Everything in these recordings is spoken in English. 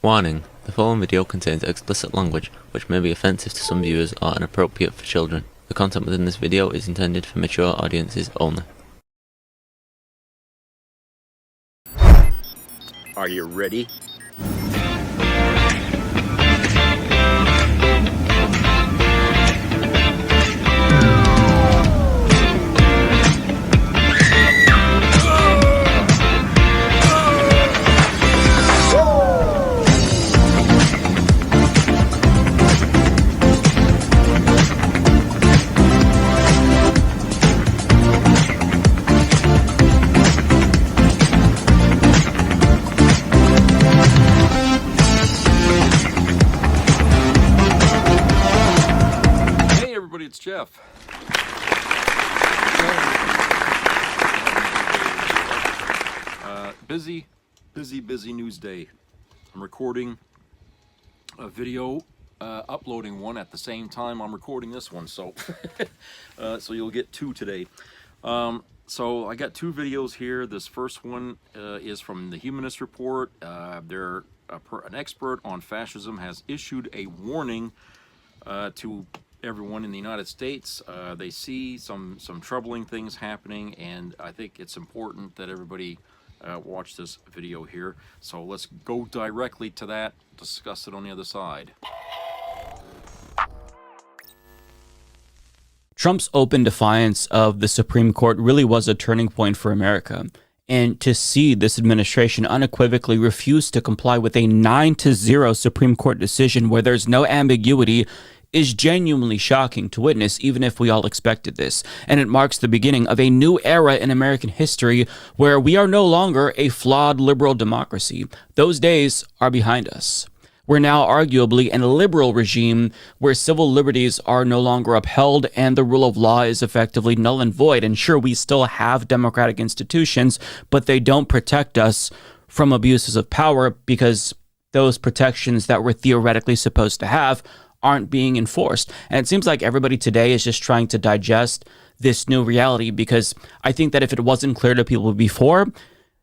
Warning: the following video contains explicit language which may be offensive to some viewers or inappropriate for children. The content within this video is intended for mature audiences only. Are you ready? It's Jeff. Busy news day. I'm recording a video, uploading one at the same time I'm recording this one, so so you'll get two today. So I got two videos here. This first one is from the Humanist Report. An expert on fascism has issued a warning to everyone in the United States. They see some troubling things happening, and I think it's important that everybody watch this video here. So let's go directly to that, discuss it on the other side. Trump's open defiance of the Supreme Court really was a turning point for America. And to see this administration unequivocally refuse to comply with a 9-0 Supreme Court decision where there's no ambiguity is genuinely shocking to witness, even if we all expected this. And it marks the beginning of a new era in American history where we are no longer a flawed liberal democracy. Those days are behind us. We're now arguably in a liberal regime where civil liberties are no longer upheld and the rule of law is effectively null and void. And sure, we still have democratic institutions, but they don't protect us from abuses of power because those protections that we're theoretically supposed to have aren't being enforced. And it seems like everybody today is just trying to digest this new reality, because I think that if it wasn't clear to people before,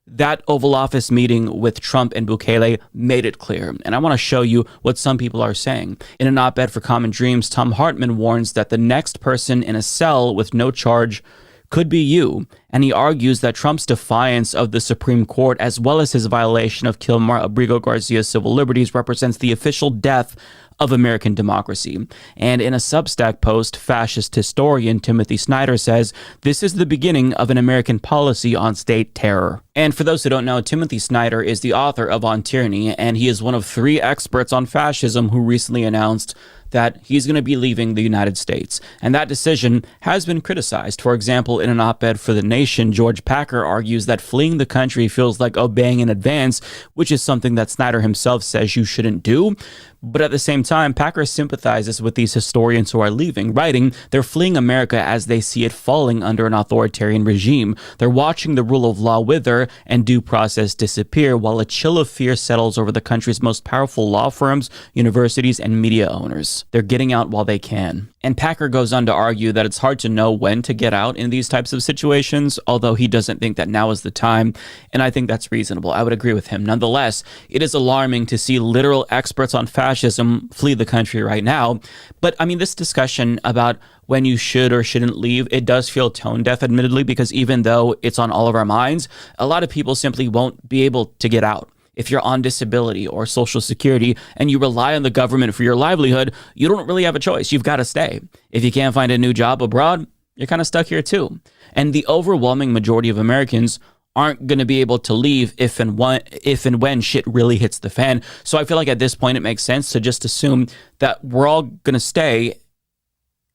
that Oval Office meeting with Trump and Bukele made it clear. And I want to show you what some people are saying. In an op-ed for Common Dreams, Tom Hartman warns that the next person in a cell with no charge could be you. And he argues that Trump's defiance of the Supreme Court, as well as his violation of Kilmar Abrigo Garcia's civil liberties, represents the official death of American democracy. And in a Substack post, fascist historian Timothy Snyder says, this is the beginning of an American policy on state terror. And for those who don't know, Timothy Snyder is the author of On Tyranny, and he is one of 3 experts on fascism who recently announced that he's going to be leaving the United States. And that decision has been criticized. For example, in an op-ed for The Nation, George Packer argues that fleeing the country feels like obeying in advance, which is something that Snyder himself says you shouldn't do. But at the same time, Packer sympathizes with these historians who are leaving, writing, they're fleeing America as they see it falling under an authoritarian regime. They're watching the rule of law wither and due process disappear, while a chill of fear settles over the country's most powerful law firms, universities, and media owners. They're getting out while they can. And Packer goes on to argue that it's hard to know when to get out in these types of situations, although he doesn't think that now is the time, and I think that's reasonable. I would agree with him. Nonetheless, it is alarming to see literal experts on fascism flee the country right now. But I mean, this discussion about when you should or shouldn't leave, it does feel tone deaf, admittedly, because even though it's on all of our minds, a lot of people simply won't be able to get out. If you're on disability or Social Security and you rely on the government for your livelihood, you don't really have a choice. You've got to stay. If you can't find a new job abroad, you're kind of stuck here too. And the overwhelming majority of Americans aren't going to be able to leave if and when shit really hits the fan. So I feel like at this point it makes sense to just assume that we're all going to stay.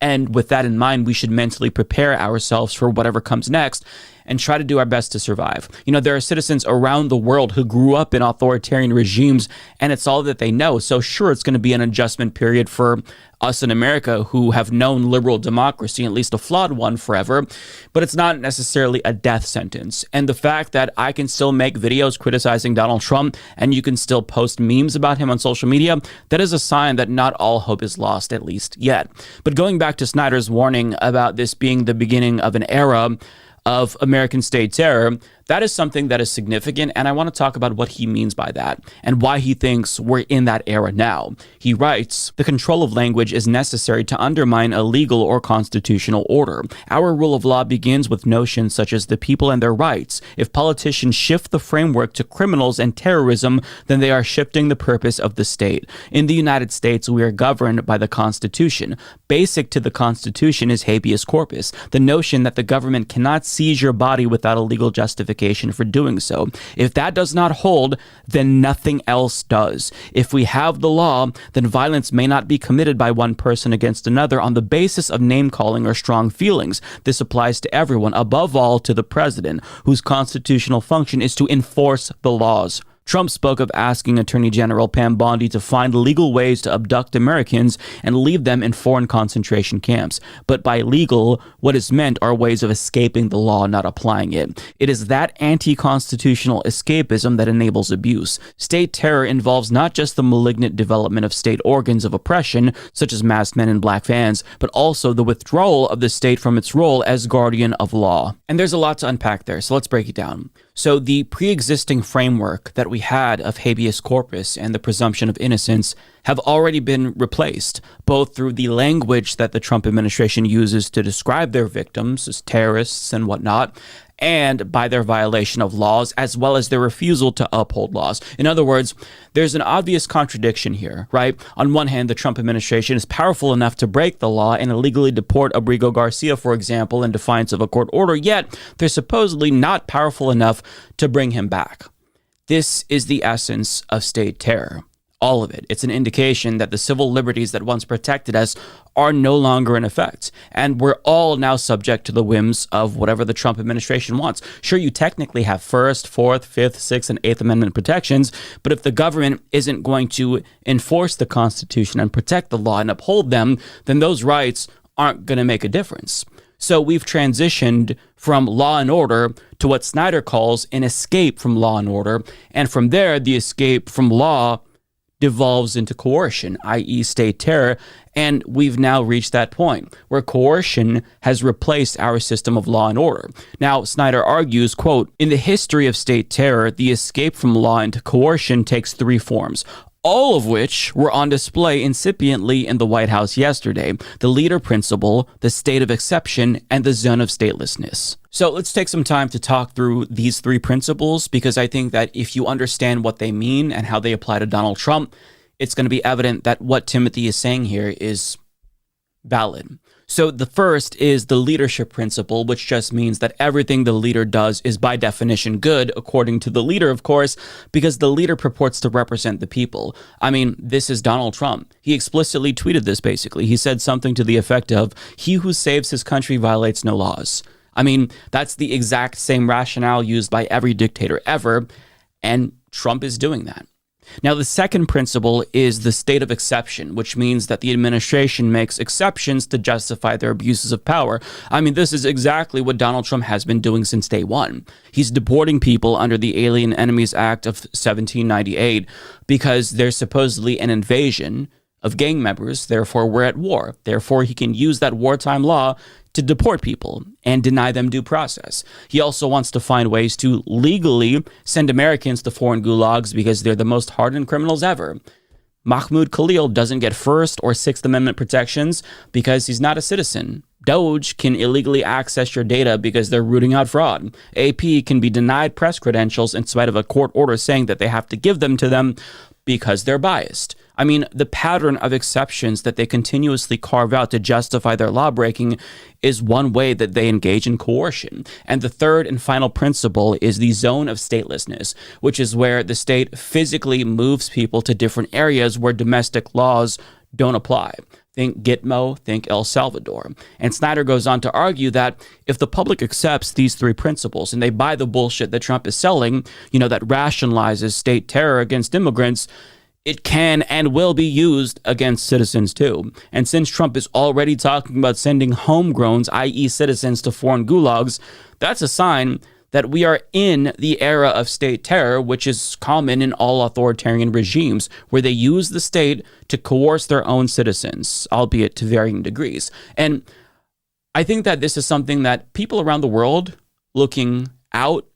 And with that in mind, we should mentally prepare ourselves for whatever comes next and try to do our best to survive. You know, there are citizens around the world who grew up in authoritarian regimes, and it's all that they know. So sure, it's going to be an adjustment period for us in America who have known liberal democracy, at least a flawed one, forever, but it's not necessarily a death sentence. And the fact that I can still make videos criticizing Donald Trump and you can still post memes about him on social media, that is a sign that not all hope is lost, at least yet. But going back to Snyder's warning about this being the beginning of an era of American state terror, That is something that is significant, and I want to talk about what he means by that and why he thinks we're in that era now. He writes, "The control of language is necessary to undermine a legal or constitutional order. Our rule of law begins with notions such as the people and their rights. If politicians shift the framework to criminals and terrorism, then they are shifting the purpose of the state. In the United States, we are governed by the Constitution. Basic to the Constitution is habeas corpus, the notion that the government cannot seize your body without a legal justification for doing so. If that does not hold, then nothing else does. If we have the law, then violence may not be committed by one person against another on the basis of name-calling or strong feelings. This applies to everyone, above all to the president, whose constitutional function is to enforce the laws." Trump spoke of asking Attorney General Pam Bondi to find legal ways to abduct Americans and leave them in foreign concentration camps. But by legal, what is meant are ways of escaping the law, not applying it. It is that anti-constitutional escapism that enables abuse. State terror involves not just the malignant development of state organs of oppression, such as masked men and black vans, but also the withdrawal of the state from its role as guardian of law. And there's a lot to unpack there, so let's break it down. So the pre-existing framework that we had of habeas corpus and the presumption of innocence have already been replaced, both through the language that the Trump administration uses to describe their victims as terrorists and whatnot, and by their violation of laws, as well as their refusal to uphold laws. In other words, there's an obvious contradiction here, right? On one hand, the Trump administration is powerful enough to break the law and illegally deport Abrigo Garcia, for example, in defiance of a court order, yet they're supposedly not powerful enough to bring him back. This is the essence of state terror. All of it. It's an indication that the civil liberties that once protected us are no longer in effect. And we're all now subject to the whims of whatever the Trump administration wants. Sure, you technically have First, Fourth, Fifth, Sixth, and Eighth Amendment protections, but if the government isn't going to enforce the Constitution and protect the law and uphold them, then those rights aren't going to make a difference. So we've transitioned from law and order to what Snyder calls an escape from law and order. And from there, the escape from law devolves into coercion, i.e. state terror, and we've now reached that point where coercion has replaced our system of law and order. Now, Snyder argues, quote, "In the history of state terror, the escape from law into coercion takes three forms, all of which were on display incipiently in the White House yesterday: the leader principle, the state of exception, and the zone of statelessness." So let's take some time to talk through these three principles, because I think that if you understand what they mean and how they apply to Donald Trump, it's going to be evident that what Timothy is saying here is valid. So the first is the leadership principle, which just means that everything the leader does is by definition good, according to the leader, of course, because the leader purports to represent the people. I mean, this is Donald Trump. He explicitly tweeted this, basically. He said something to the effect of, "He who saves his country violates no laws." I mean, that's the exact same rationale used by every dictator ever, and Trump is doing that. Now, the second principle is the state of exception, which means that the administration makes exceptions to justify their abuses of power. I mean, this is exactly what Donald Trump has been doing since day one. He's deporting people under the Alien Enemies Act of 1798 because there's supposedly an invasion of gang members, therefore we're at war. Therefore, he can use that wartime law to deport people and deny them due process. He also wants to find ways to legally send Americans to foreign gulags because they're the most hardened criminals ever. Mahmoud Khalil doesn't get First or Sixth Amendment protections because he's not a citizen. Doge can illegally access your data because they're rooting out fraud. AP can be denied press credentials in spite of a court order saying that they have to give them to them because they're biased. I mean, the pattern of exceptions that they continuously carve out to justify their lawbreaking is one way that they engage in coercion. And the third and final principle is the zone of statelessness, which is where the state physically moves people to different areas where domestic laws don't apply. Think Gitmo, think El Salvador. And Snyder goes on to argue that if the public accepts these three principles and they buy the bullshit that Trump is selling, that rationalizes state terror against immigrants, it can and will be used against citizens too. And since Trump is already talking about sending homegrowns, i.e. citizens, to foreign gulags, that's a sign that we are in the era of state terror, which is common in all authoritarian regimes, where they use the state to coerce their own citizens, albeit to varying degrees. And I think that this is something that people around the world looking out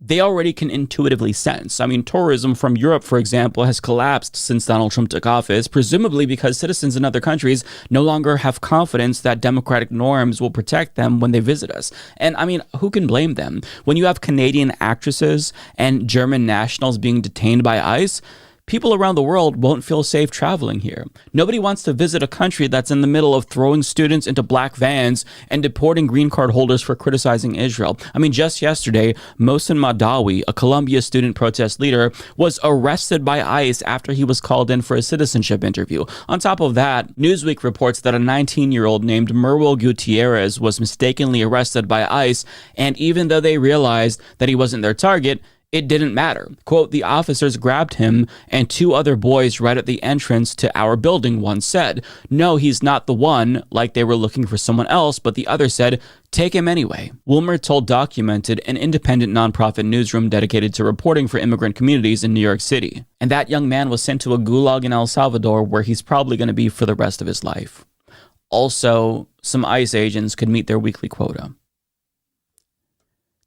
they already can intuitively sense. I mean, tourism from Europe, for example, has collapsed since Donald Trump took office, presumably because citizens in other countries no longer have confidence that democratic norms will protect them when they visit us. And I mean, who can blame them? When you have Canadian actresses and German nationals being detained by ICE, people around the world won't feel safe traveling here. Nobody wants to visit a country that's in the middle of throwing students into black vans and deporting green card holders for criticizing Israel. I mean, just yesterday, Mohsen Madawi, a Columbia student protest leader, was arrested by ICE after he was called in for a citizenship interview. On top of that, Newsweek reports that a 19-year-old named Merwil Gutierrez was mistakenly arrested by ICE, and even though they realized that he wasn't their target, it didn't matter. Quote, the officers grabbed him and two other boys right at the entrance to our building, one said. No, he's not the one, like they were looking for someone else, but the other said, take him anyway. Wilmer told Documented, an independent nonprofit newsroom dedicated to reporting for immigrant communities in New York City. And that young man was sent to a gulag in El Salvador where he's probably going to be for the rest of his life. Also, some ICE agents could meet their weekly quota.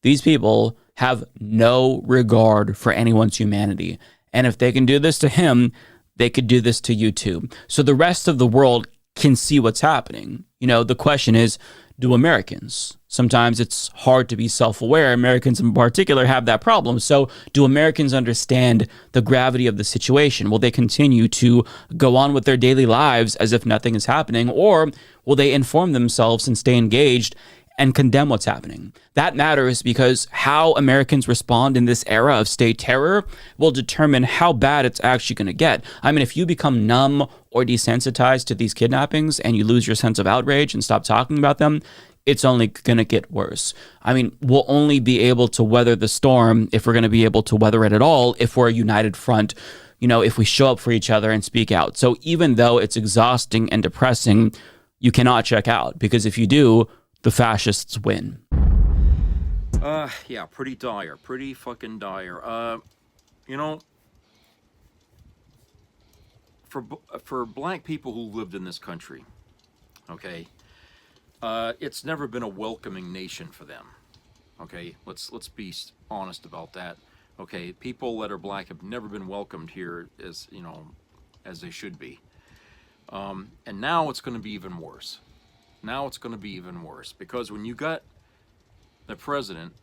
These people have no regard for anyone's humanity. And if they can do this to him, they could do this to you too. So the rest of the world can see what's happening. You know, the question is, do Americans? Sometimes it's hard to be self-aware. Americans in particular have that problem. So do Americans understand the gravity of the situation? Will they continue to go on with their daily lives as if nothing is happening? Or will they inform themselves and stay engaged and condemn what's happening? That matters because how Americans respond in this era of state terror will determine how bad it's actually going to get. I mean, if you become numb or desensitized to these kidnappings and you lose your sense of outrage and stop talking about them, it's only going to get worse. I mean, we'll only be able to weather the storm, if we're going to be able to weather it at all, if we're a united front, you know, if we show up for each other and speak out. So even though it's exhausting and depressing, you cannot check out, because if you do, the fascists win. Yeah, pretty dire. Pretty fucking dire. You know, for black people who lived in this country, okay, it's never been a welcoming nation for them. Okay, let's be honest about that. Okay, people that are black have never been welcomed here as, you know, as they should be. And now it's going to be even worse. Now it's going to be even worse, because when you got the president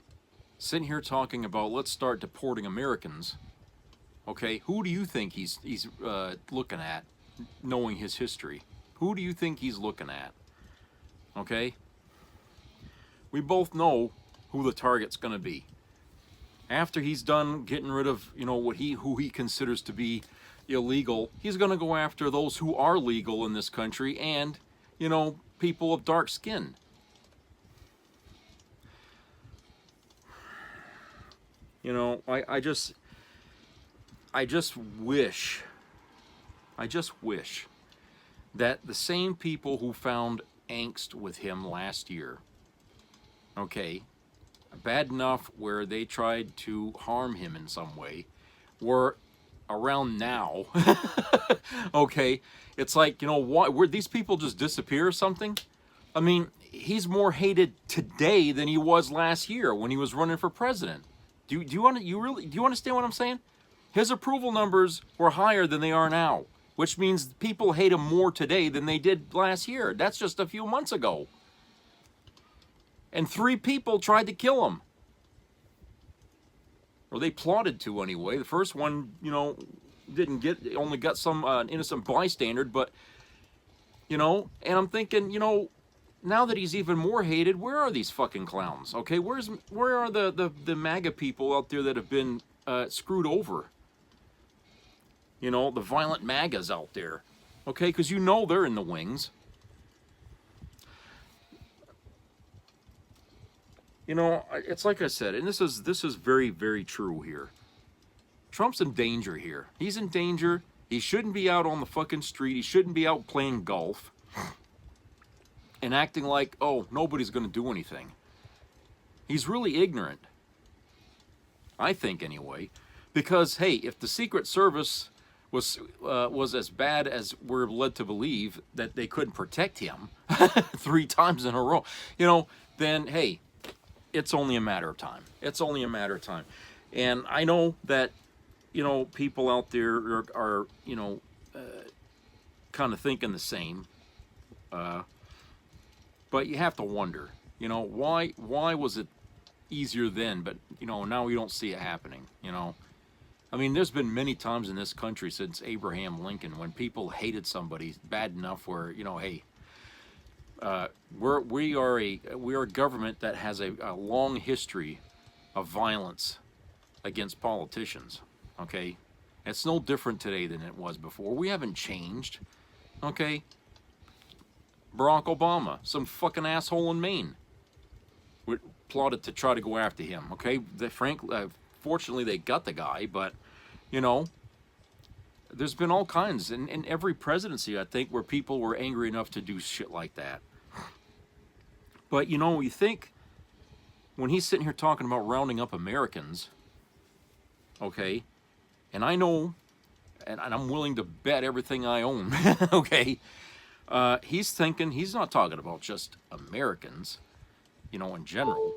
sitting here talking about let's start deporting Americans, okay, who do you think he's looking at, knowing his history? Who do you think he's looking at? Okay, we both know who the target's going to be. After he's done getting rid of, you know, who he considers to be illegal, he's going to go after those who are legal in this country and, you know, people of dark skin. You know, I just wish that the same people who found angst with him last year, okay, bad enough where they tried to harm him in some way, were around now. Okay, it's like, you know what, where these people just disappear or something? I mean, he's more hated today than he was last year when he was running for president. Do you understand what I'm saying? His approval numbers were higher than they are now, which means people hate him more today than they did last year. That's just a few months ago. And 3 people tried to kill him. Or they plotted to anyway. The first one, you know, only got some innocent bystander, but, you know, and I'm thinking, you know, now that he's even more hated, where are these fucking clowns? Okay, where are the MAGA people out there that have been screwed over? You know, the violent MAGAs out there. Okay, because you know they're in the wings. You know, it's like I said, and this is very, very true here. Trump's in danger here. He's in danger. He shouldn't be out on the fucking street. He shouldn't be out playing golf and acting like, oh, nobody's going to do anything. He's really ignorant. I think, anyway. Because, hey, if the Secret Service was as bad as we're led to believe, that they couldn't protect him 3 times in a row, you know, then, hey, it's only a matter of time. It's only a matter of time. And I know that, people out there are kind of thinking the same. But you have to wonder, why was it easier then, but, now we don't see it happening, I mean, there's been many times in this country since Abraham Lincoln when people hated somebody bad enough where, hey, we are a government that has a long history of violence against politicians. Okay, it's no different today than it was before. We haven't changed. Okay, Barack Obama, some fucking asshole in Maine, plotted to try to go after him. Okay, fortunately they got the guy, but there's been all kinds in every presidency, I think, where people were angry enough to do shit like that. But you think when he's sitting here talking about rounding up Americans, okay, and I know, and I'm willing to bet everything I own, okay, he's not talking about just Americans, in general,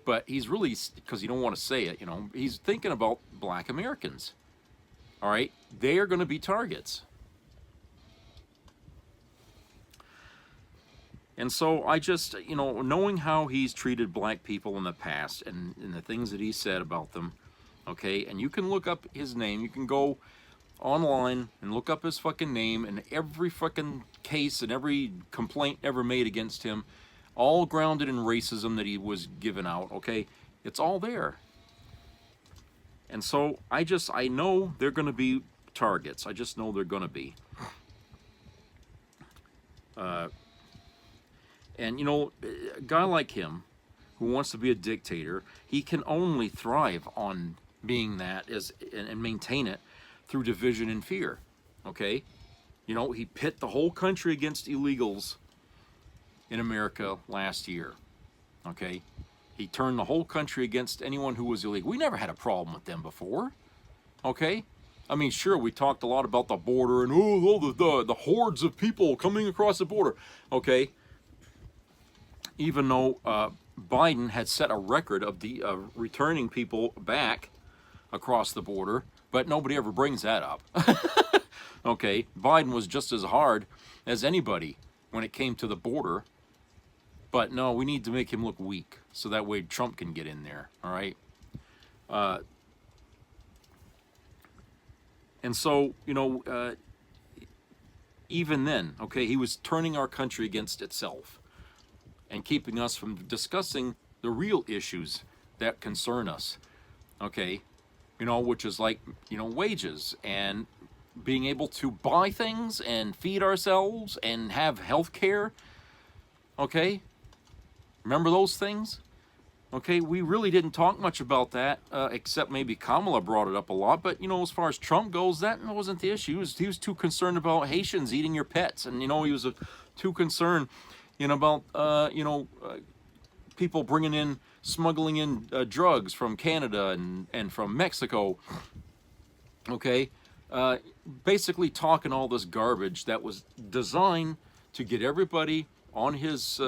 but he's really, because you don't want to say it, he's thinking about black Americans. All right, they are going to be targets. And so I just, knowing how he's treated black people in the past and the things that he said about them, okay, and you can look up his name, you can go online and look up his fucking name and every fucking case and every complaint ever made against him, all grounded in racism that he was giving out, okay, it's all there. And so I know they're going to be targets. I just know they're going to be. And, a guy like him who wants to be a dictator, he can only thrive on being that and maintain it through division and fear. Okay? He pit the whole country against illegals in America last year. Okay? He turned the whole country against anyone who was illegal. We never had a problem with them before. Okay? I mean, sure, we talked a lot about the border and, the hordes of people coming across the border. Okay? Even though Biden had set a record of returning people back across the border, but nobody ever brings that up. Okay? Biden was just as hard as anybody when it came to the border. But no, we need to make him look weak so that way Trump can get in there, all right? And so, even then, okay, he was turning our country against itself and keeping us from discussing the real issues that concern us, okay? Which is like, wages and being able to buy things and feed ourselves and have health care, okay? Remember those things? Okay, we really didn't talk much about that, except maybe Kamala brought it up a lot. But, as far as Trump goes, that wasn't the issue. He was too concerned about Haitians eating your pets. And, he was too concerned, about, people smuggling in drugs from Canada and from Mexico. Okay, basically talking all this garbage that was designed to get everybody on his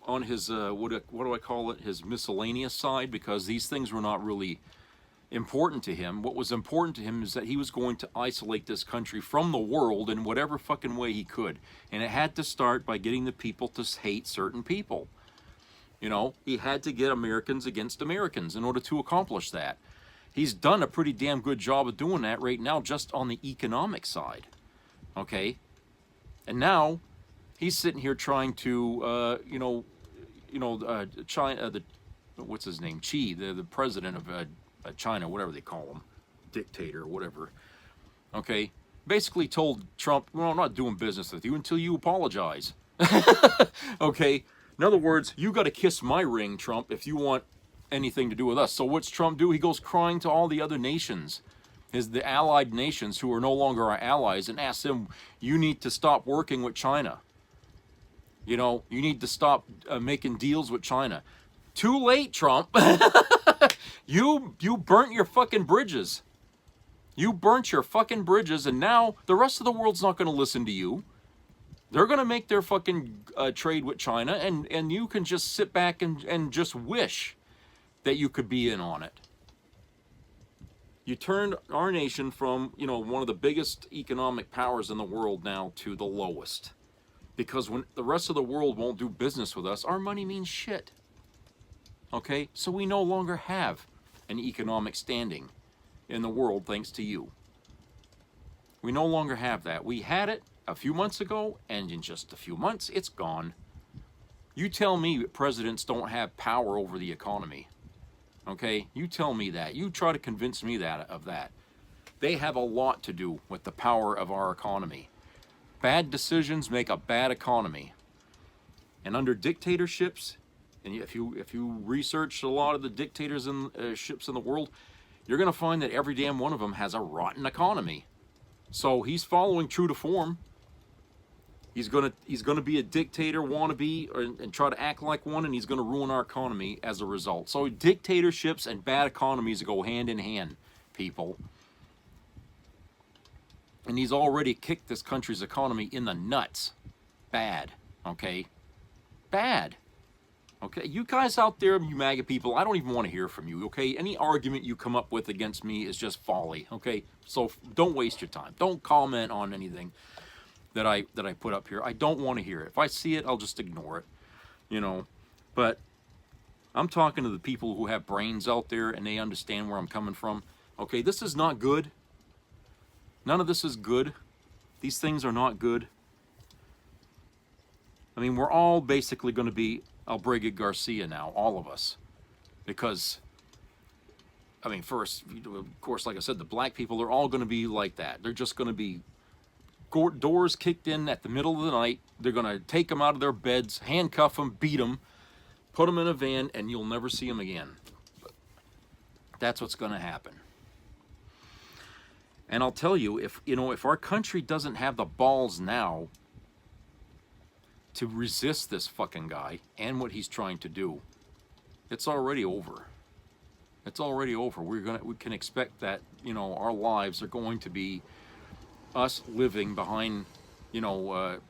what do I call it? His miscellaneous side, because these things were not really important to him. What was important to him is that he was going to isolate this country from the world in whatever fucking way he could. And it had to start by getting the people to hate certain people. He had to get Americans against Americans in order to accomplish that. He's done a pretty damn good job of doing that right now just on the economic side. Okay? And now he's sitting here trying to, China, what's his name? Xi, the president of China, whatever they call him, dictator, whatever. Okay, basically told Trump, "Well, I'm not doing business with you until you apologize." Okay, in other words, you got to kiss my ring, Trump, if you want anything to do with us. So what's Trump do? He goes crying to all the other nations, the allied nations who are no longer our allies, and asks them, "You need to stop working with China. You need to stop making deals with China." Too late, Trump. You burnt your fucking bridges. You burnt your fucking bridges, and now the rest of the world's not going to listen to you. They're going to make their fucking trade with China, and you can just sit back and just wish that you could be in on it. You turned our nation from, you know, one of the biggest economic powers in the world now to the lowest. Because when the rest of the world won't do business with us, our money means shit. Okay? So we no longer have an economic standing in the world thanks to you. We no longer have that. We had it a few months ago, and in just a few months, it's gone. You tell me presidents don't have power over the economy. Okay? You tell me that. You try to convince me of that. They have a lot to do with the power of our economy. Bad decisions make a bad economy. And under dictatorships, and if you research a lot of the dictators and ships in the world, you're going to find that every damn one of them has a rotten economy. So he's following true to form. He's gonna be a dictator wannabe and try to act like one, and he's gonna ruin our economy as a result. So dictatorships and bad economies go hand in hand, people. And he's already kicked this country's economy in the nuts. Bad, okay? Bad. Okay, you guys out there, you MAGA people, I don't even want to hear from you, okay? Any argument you come up with against me is just folly, okay? So don't waste your time. Don't comment on anything that I put up here. I don't want to hear it. If I see it, I'll just ignore it, you know? But I'm talking to the people who have brains out there and they understand where I'm coming from. Okay, this is not good. None of this is good. These things are not good. I mean, we're all basically going to be Albrega Garcia now, all of us. Because, I mean, first, of course, like I said, the black people are all going to be like that. They're just going to be doors kicked in at the middle of the night. They're going to take them out of their beds, handcuff them, beat them, put them in a van, and you'll never see them again. That's what's going to happen. And I'll tell you, if our country doesn't have the balls now to resist this fucking guy and what he's trying to do, it's already over. It's already over. We can expect that, you know, our lives are going to be us living behind, you know,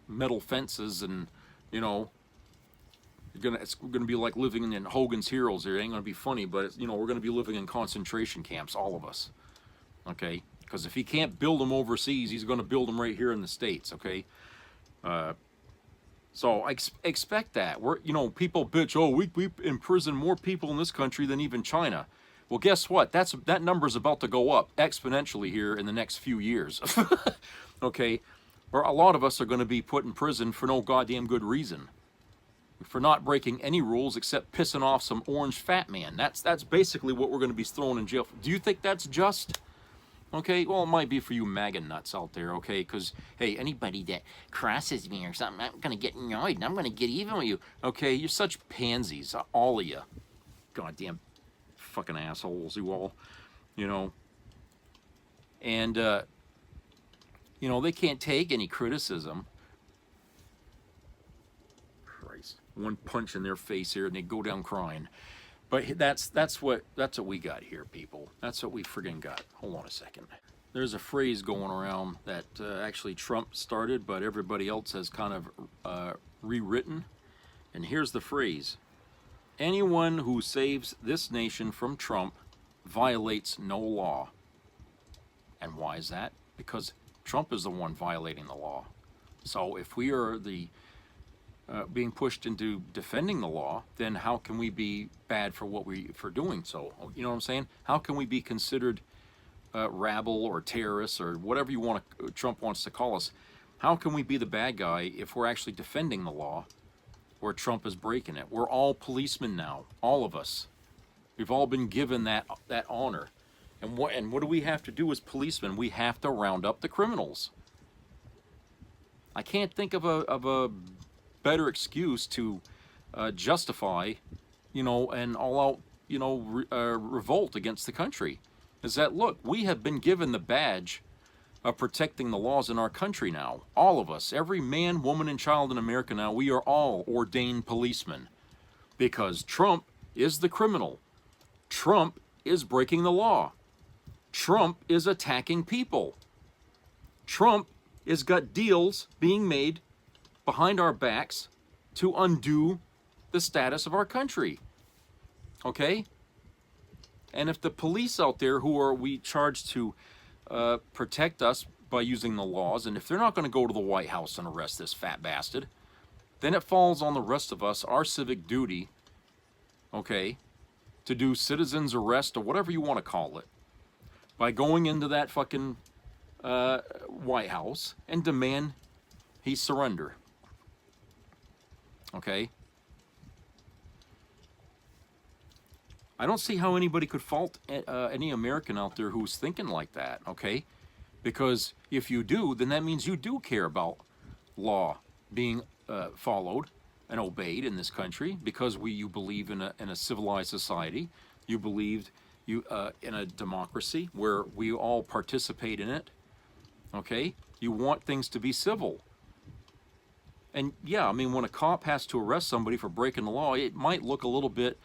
metal fences, and, you know, it's gonna be like living in Hogan's Heroes here. It ain't gonna be funny, but you know, we're gonna be living in concentration camps, all of us. Okay, because if he can't build them overseas, he's gonna build them right here in the States. Okay, so I expect that. You know, people bitch, oh, we imprison more people in this country than even China. Well, guess what? That number's about to go up exponentially here in the next few years. Okay, or a lot of us are going to be put in prison for no goddamn good reason, for not breaking any rules except pissing off some orange fat man. That's basically what we're going to be thrown in jail for. Do you think that's just? Okay, well, it might be for you MAGA nuts out there, okay? Because, hey, anybody that crosses me or something, I'm going to get annoyed and I'm going to get even with you. Okay, you're such pansies, all of you. Goddamn fucking assholes, you all, you know. And, you know, they can't take any criticism. Christ, one punch in their face here and they go down crying. But that's what we got here, people. That's what we friggin' got. Hold on a second. There's a phrase going around that actually Trump started, but everybody else has kind of rewritten. And here's the phrase: anyone who saves this nation from Trump violates no law. And why is that? Because Trump is the one violating the law. So if we are being pushed into defending the law, then how can we be bad for doing so? You know what I'm saying? How can we be considered rabble or terrorists or whatever Trump wants to call us? How can we be the bad guy if we're actually defending the law where Trump is breaking it? We're all policemen now, all of us. We've all been given that honor. And what do we have to do as policemen? We have to round up the criminals. I can't think of a better excuse to justify, you know, an all-out, you know, revolt against the country. Is that, look, we have been given the badge of protecting the laws in our country now. All of us, every man, woman, and child in America now, we are all ordained policemen. Because Trump is the criminal. Trump is breaking the law. Trump is attacking people. Trump is got deals being made behind our backs to undo the status of our country. Okay? And if the police out there who are we charged to protect us by using the laws, and if they're not going to go to the White House and arrest this fat bastard, then it falls on the rest of us, our civic duty, okay, to do citizen's arrest or whatever you want to call it, by going into that fucking White House and demand he surrender. Okay? I don't see how anybody could fault any American out there who's thinking like that, okay? Because if you do, then that means you do care about law being followed and obeyed in this country, because you believe in a civilized society. You believed in a democracy where we all participate in it, okay? You want things to be civil. And yeah, I mean, when a cop has to arrest somebody for breaking the law, it might look a little bit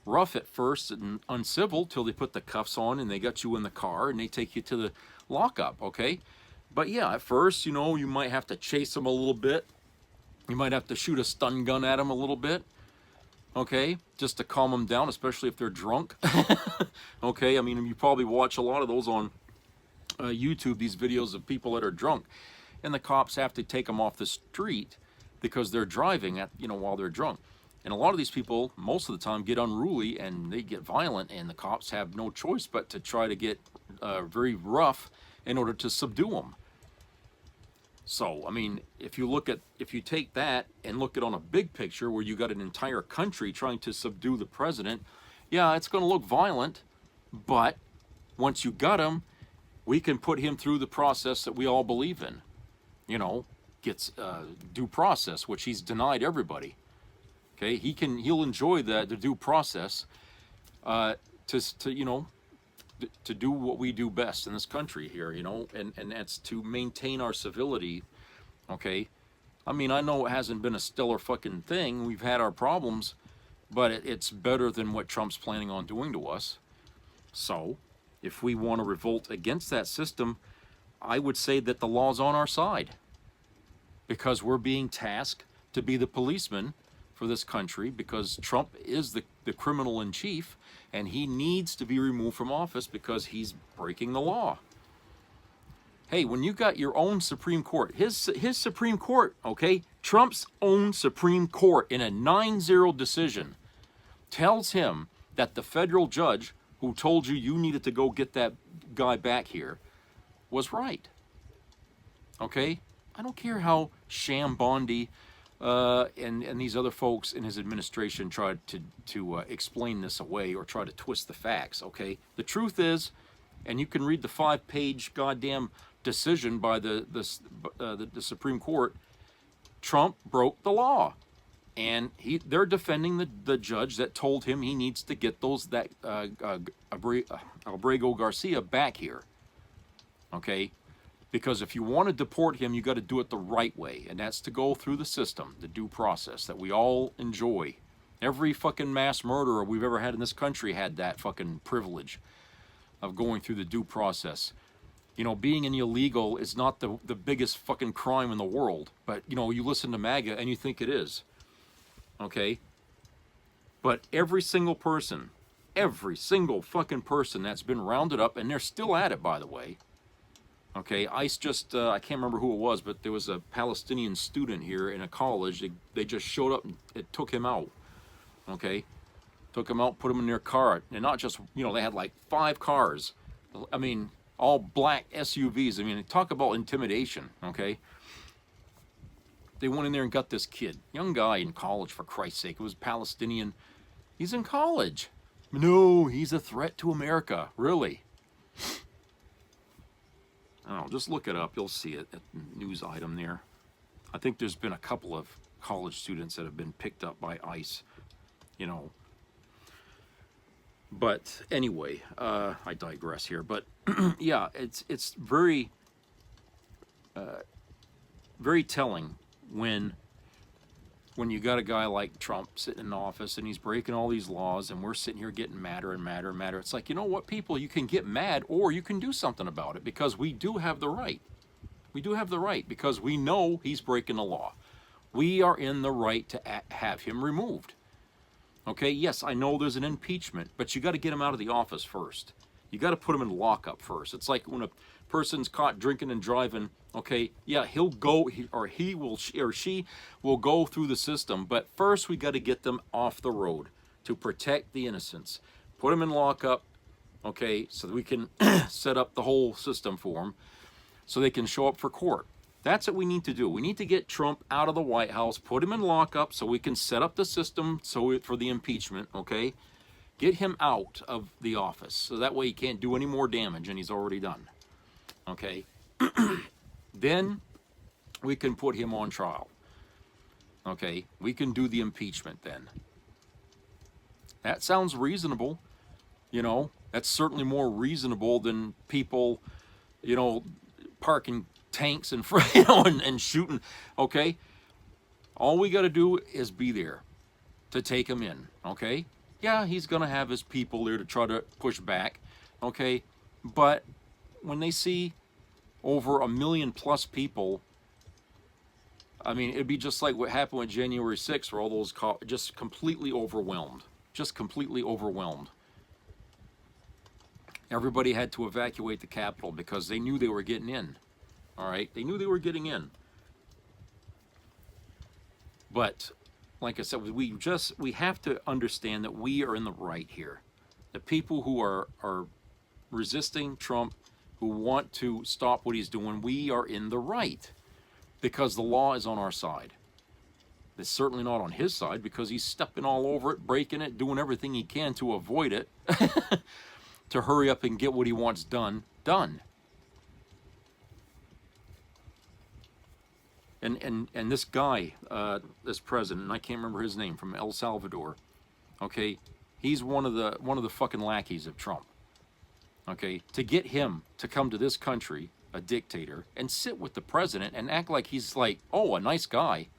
rough at first and uncivil till they put the cuffs on and they got you in the car and they take you to the lockup, okay? But yeah, at first, you know, you might have to chase them a little bit. You might have to shoot a stun gun at them a little bit, okay? Just to calm them down, especially if they're drunk. Okay, I mean, you probably watch a lot of those on YouTube, these videos of people that are drunk. And the cops have to take them off the street because they're driving while they're drunk. And a lot of these people, most of the time, get unruly and they get violent, and the cops have no choice but to try to get very rough in order to subdue them. So, I mean, if you take that and look at on a big picture where you got an entire country trying to subdue the president, yeah, it's going to look violent, but once you got him, we can put him through the process that we all believe in. You know, gets due process, which he's denied everybody. Okay, he'll enjoy the due process to do what we do best in this country here, you know, and that's to maintain our civility. Okay, I mean, I know it hasn't been a stellar fucking thing. We've had our problems, but it's better than what Trump's planning on doing to us. So, if we want to revolt against that system, I would say that the law's on our side, because we're being tasked to be the policeman for this country, because Trump is the criminal in chief, and he needs to be removed from office because he's breaking the law. Hey, when you got your own Supreme Court, his Supreme Court, okay, Trump's own Supreme Court in a 9-0 decision tells him that the federal judge who told you needed to go get that guy back here was right. Okay? I don't care how Sham Bondi and these other folks in his administration tried to explain this away or try to twist the facts, okay? The truth is, and you can read the 5-page goddamn decision by the Supreme Court, Trump broke the law. And they're defending the judge that told him he needs to get Abrego Garcia back here. Okay? Because if you want to deport him, you got to do it the right way. And that's to go through the system, the due process that we all enjoy. Every fucking mass murderer we've ever had in this country had that fucking privilege of going through the due process. You know, being an illegal is not the biggest fucking crime in the world. But, you know, you listen to MAGA and you think it is. Okay? But every single person, every single fucking person that's been rounded up, and they're still at it, by the way. Okay, ICE just, I can't remember who it was, but there was a Palestinian student here in a college. They just showed up and it took him out. Okay? Took him out, put him in their car. And not just, you know, they had like 5 cars. I mean, all black SUVs. I mean, talk about intimidation, okay? They went in there and got this kid, young guy in college, for Christ's sake. It was Palestinian. He's in college. No, he's a threat to America. Really? Oh, just look it up. You'll see it at the news item there. I think there's been a couple of college students that have been picked up by ICE, you know. But anyway, I digress here. But yeah, it's very, very telling when you got a guy like Trump sitting in office and he's breaking all these laws, and we're sitting here getting madder and madder and madder. It's like, you know what, people, you can get mad or you can do something about it, because we do have the right. We do have the right because we know he's breaking the law. We are in the right to have him removed. Okay, yes, I know there's an impeachment, but you got to get him out of the office first. You got to put him in lockup first. It's like when a person's caught drinking and driving. Okay, yeah, he'll go, or she will go through the system, but first we got to get them off the road to protect the innocents. Put them in lockup, okay, so that we can set up the whole system for them, so they can show up for court. That's what we need to do. We need to get Trump out of the White House, put him in lockup so we can set up the system for the impeachment, okay? Get him out of the office so that way he can't do any more damage than he's already done, okay? Then we can put him on trial, okay? We can do the impeachment then. That sounds reasonable, you know? That's certainly more reasonable than people, you know, parking tanks and and shooting. Okay, all we got to do is be there to take him in. Okay, yeah, he's gonna have his people there to try to push back. Okay, but when they see over 1 million plus people, I mean, it'd be just like what happened with January 6th, where all those just completely overwhelmed, Everybody had to evacuate the Capitol because they knew they were getting in. All right, they knew they were getting in. But like I said, we have to understand that we are in the right here. The people who are resisting Trump, who want to stop what he's doing, we are in the right because the law is on our side. It's certainly not on his side because he's stepping all over it, breaking it, doing everything he can to avoid it, to hurry up and get what he wants done. And this guy, this president, and I can't remember his name, from El Salvador, okay, he's one of the fucking lackeys of Trump. Okay, to get him to come to this country, a dictator, and sit with the president and act like he's like, oh, a nice guy.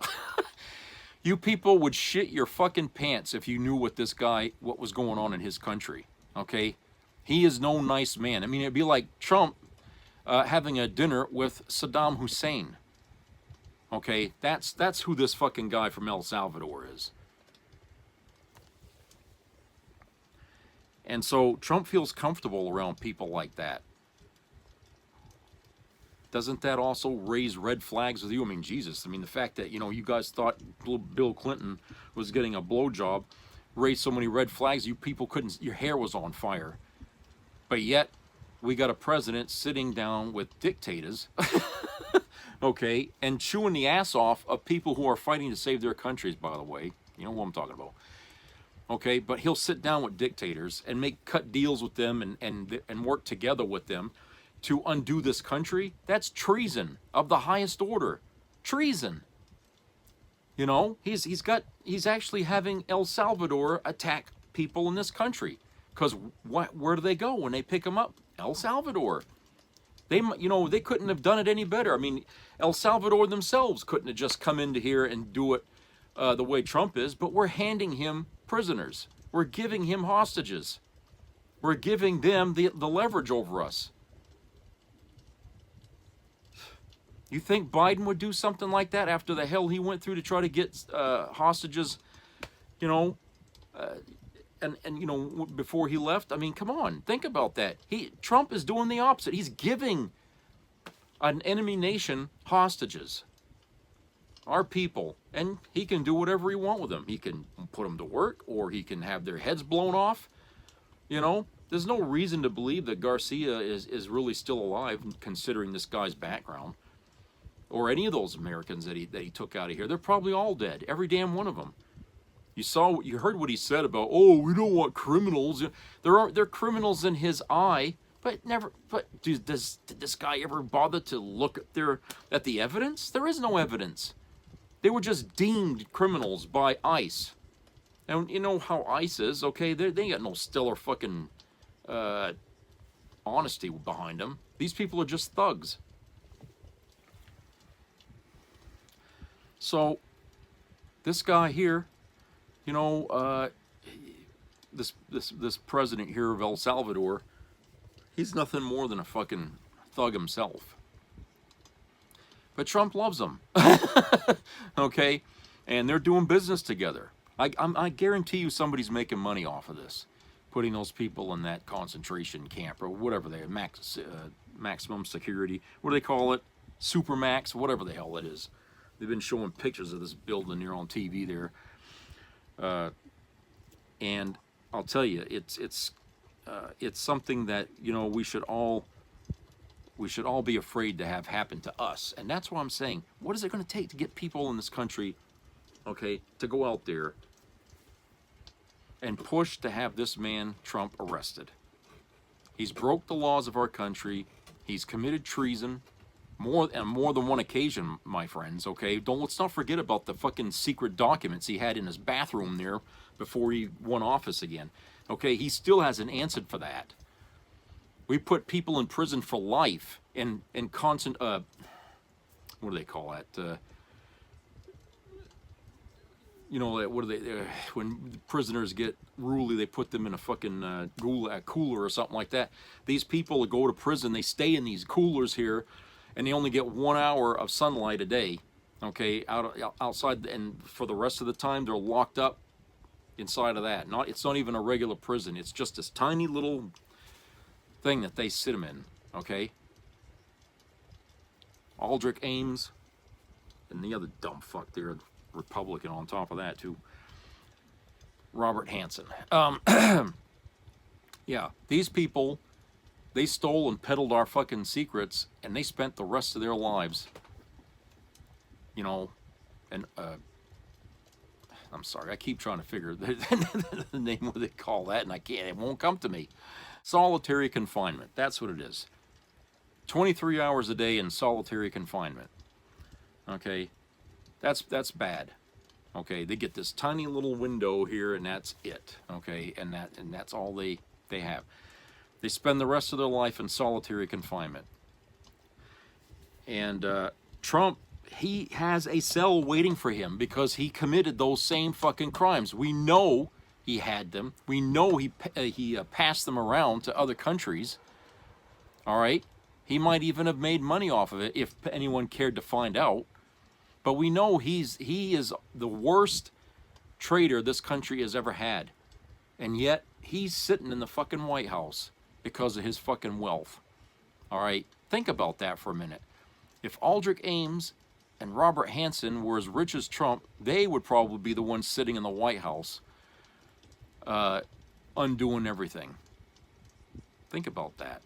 You people would shit your fucking pants if you knew what was going on in his country. Okay, he is no nice man. I mean, it'd be like Trump having a dinner with Saddam Hussein. Okay, that's who this fucking guy from El Salvador is. And so Trump feels comfortable around people like that. Doesn't that also raise red flags with you? I mean, Jesus, I mean, the fact that, you know, you guys thought Bill Clinton was getting a blowjob raised so many red flags, you people couldn't, your hair was on fire. But yet, we got a president sitting down with dictators, okay, and chewing the ass off of people who are fighting to save their countries, by the way. You know who I'm talking about. Okay, but he'll sit down with dictators and cut deals with them and work together with them to undo this country. That's treason of the highest order. Treason. You know, he's actually having El Salvador attack people in this country. Because where do they go when they pick them up? El Salvador. They couldn't have done it any better. I mean, El Salvador themselves couldn't have just come into here and do it the way Trump is, but we're handing him prisoners. We're giving him hostages. We're giving them the leverage over us. You think Biden would do something like that after the hell he went through to try to get hostages, you know, and you know, before he left? I mean, come on, think about that. Trump is doing the opposite. He's giving an enemy nation hostages, our people, and he can do whatever he wants with them. He can put them to work, or he can have their heads blown off. You know, there's no reason to believe that Garcia is really still alive, considering this guy's background, or any of those Americans that he took out of here. They're probably all dead, every damn one of them. You heard what he said about, oh, we don't want criminals. They're criminals in his eye, but never. But did this guy ever bother to look at the evidence? There is no evidence. They were just deemed criminals by ICE. And you know how ICE is, okay? They got no stellar fucking honesty behind them. These people are just thugs. So, this guy here, you know, this president here of El Salvador, he's nothing more than a fucking thug himself. but Trump loves them. Okay? And they're doing business together. I guarantee you somebody's making money off of this, putting those people in that concentration camp or whatever they maximum security. What do they call it? Supermax, whatever the hell it is. They've been showing pictures of this building here on TV there, and I'll tell you, it's something that, you know, we should all be afraid to have happen to us. And that's why I'm saying, what is it going to take to get people in this country, okay, to go out there and push to have this man Trump arrested? He's broke the laws of our country. He's committed treason. More than one occasion, my friends, okay? Let's not forget about the fucking secret documents he had in his bathroom there before he won office again. Okay, he still hasn't answered for that. We put people in prison for life in constant, what do they call that? You know, what do they, when prisoners get ruly, they put them in a fucking cooler or something like that. These people that go to prison, they stay in these coolers here, and they only get 1 hour of sunlight a day, okay, outside, and for the rest of the time they're locked up inside of that. It's not even a regular prison. It's just this tiny little thing that they sit them in, okay? Aldrich Ames and the other dumb fuck there, Republican on top of that too, Robert Hansen. Yeah, these people, they stole and peddled our fucking secrets, and they spent the rest of their lives, you know, and I'm sorry, I keep trying to figure the name, what they call that, and I can't, it won't come to me. Solitary confinement, that's what it is. 23 hours a day in solitary confinement. Okay, that's bad. Okay, they get this tiny little window here, and that's it. Okay, and that's all they have. They spend the rest of their life in solitary confinement. And Trump, he has a cell waiting for him because he committed those same fucking crimes. We know he had them. We know he passed them around to other countries. All right? He might even have made money off of it if anyone cared to find out. But we know he is the worst traitor this country has ever had. And yet, he's sitting in the fucking White House because of his fucking wealth. All right? Think about that for a minute. If Aldrich Ames and Robert Hansen were as rich as Trump, they would probably be the ones sitting in the White House undoing everything. Think about that.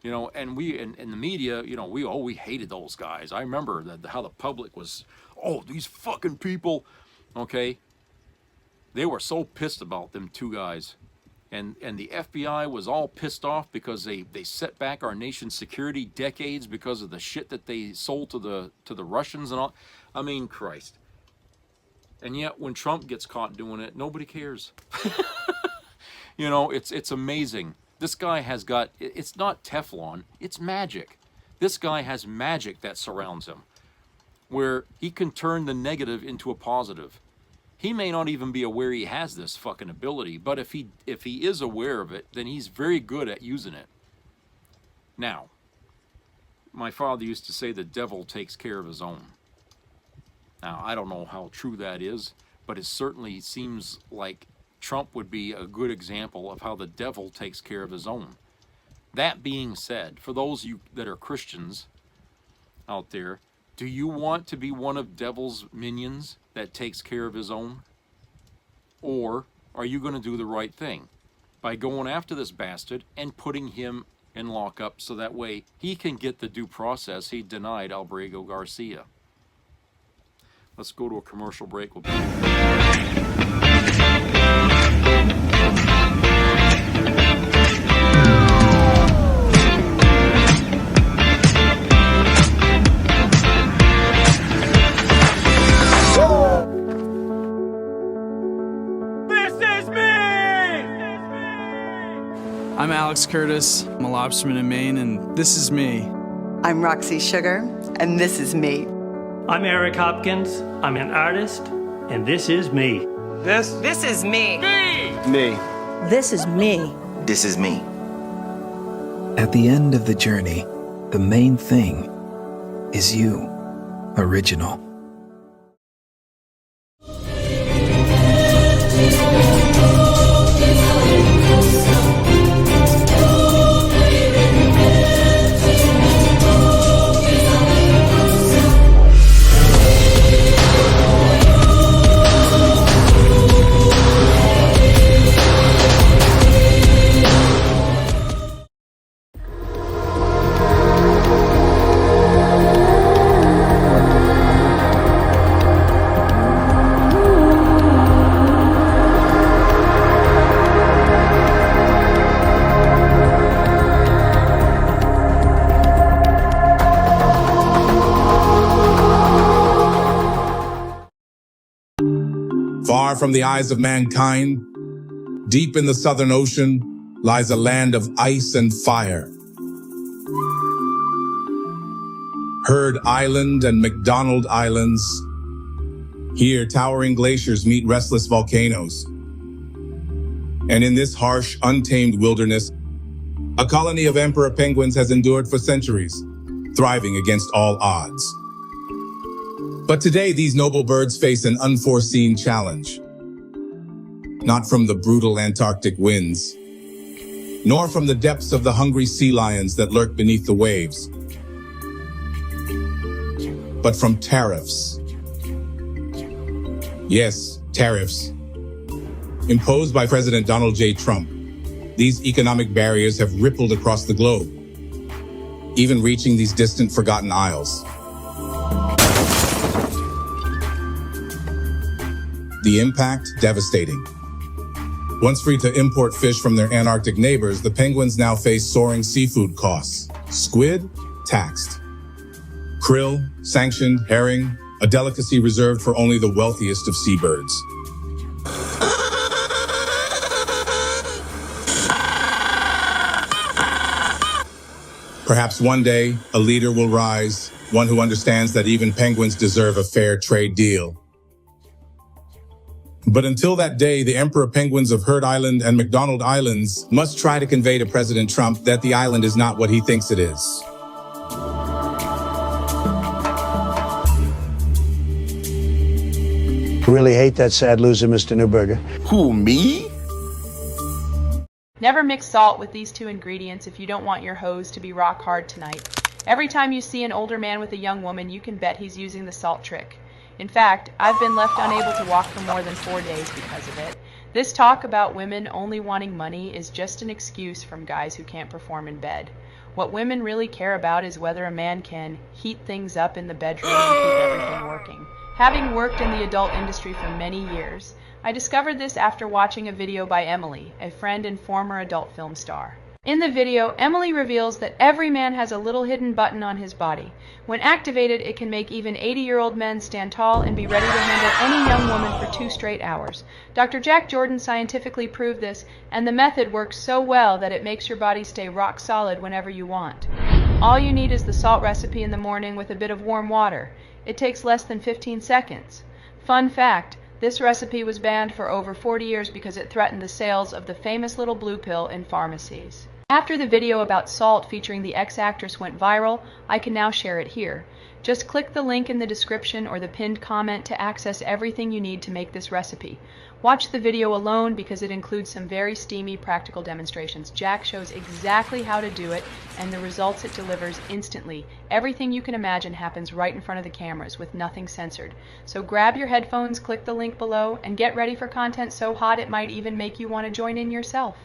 You know, and we in the media, you know, we hated those guys. I remember how the public was, oh, these fucking people, okay? They were so pissed about them two guys. And the FBI was all pissed off because they set back our nation's security decades because of the shit that they sold to the Russians and all. I mean, Christ. And yet when Trump gets caught doing it, nobody cares. You know, it's amazing. This guy has got, it's not Teflon, it's magic. This guy has magic that surrounds him, where he can turn the negative into a positive. He may not even be aware he has this fucking ability, but if he is aware of it, then he's very good at using it. Now, my father used to say the devil takes care of his own. Now, I don't know how true that is, but it certainly seems like Trump would be a good example of how the devil takes care of his own. That being said, for those of you that are Christians out there, do you want to be one of devil's minions that takes care of his own? Or are you going to do the right thing by going after this bastard and putting him in lockup so that way he can get the due process he denied Albrego Garcia? Let's go to a commercial break. We'll be I'm Alex Curtis. I'm a lobsterman in Maine, and this is me. I'm Roxy Sugar, and this is me. I'm Eric Hopkins. I'm an artist, and this is me. This is me. me. This is me. This is me. At the end of the journey, the main thing is you. original. Far from the eyes of mankind, deep in the Southern Ocean, lies a land of ice and fire. Heard Island and McDonald Islands. Here, towering glaciers meet restless volcanoes. And in this harsh, untamed wilderness, a colony of emperor penguins has endured for centuries, thriving against all odds. But today, these noble birds face an unforeseen challenge. Not from the brutal Antarctic winds, nor from the depths of the hungry sea lions that lurk beneath the waves, but from tariffs. Yes, tariffs. Imposed by President Donald J. Trump, these economic barriers have rippled across the globe, even reaching these distant, forgotten isles. The impact, devastating. Once free to import fish from their Antarctic neighbors, the penguins now face soaring seafood costs. Squid, taxed. Krill, sanctioned. Herring, a delicacy reserved for only the wealthiest of seabirds. Perhaps one day, a leader will rise, one who understands that even penguins deserve a fair trade deal. But until that day, the emperor penguins of Heard Island and McDonald Islands must try to convey to President Trump that the island is not what he thinks it is. Really hate that sad loser, Mr. Newberger. Who, me? Never mix salt with these two ingredients if you don't want your hose to be rock hard tonight. Every time you see an older man with a young woman, you can bet he's using the salt trick. In fact, I've been left unable to walk for more than 4 days because of it. This talk about women only wanting money is just an excuse from guys who can't perform in bed. What women really care about is whether a man can heat things up in the bedroom and keep everything working. Having worked in the adult industry for many years, I discovered this after watching a video by Emily, a friend and former adult film star. In the video, Emily reveals that every man has a little hidden button on his body. When activated, it can make even 80-year-old men stand tall and be ready to handle any young woman for 2 straight hours. Dr. Jack Jordan scientifically proved this, and the method works so well that it makes your body stay rock solid whenever you want. All you need is the salt recipe in the morning with a bit of warm water. It takes less than 15 seconds. Fun fact, this recipe was banned for over 40 years because it threatened the sales of the famous little blue pill in pharmacies. After the video about salt featuring the ex-actress went viral, I can now share it here. Just click the link in the description or the pinned comment to access everything you need to make this recipe. Watch the video alone because it includes some very steamy practical demonstrations. Jack shows exactly how to do it and the results it delivers instantly. Everything you can imagine happens right in front of the cameras with nothing censored. So grab your headphones, click the link below, and get ready for content so hot it might even make you want to join in yourself.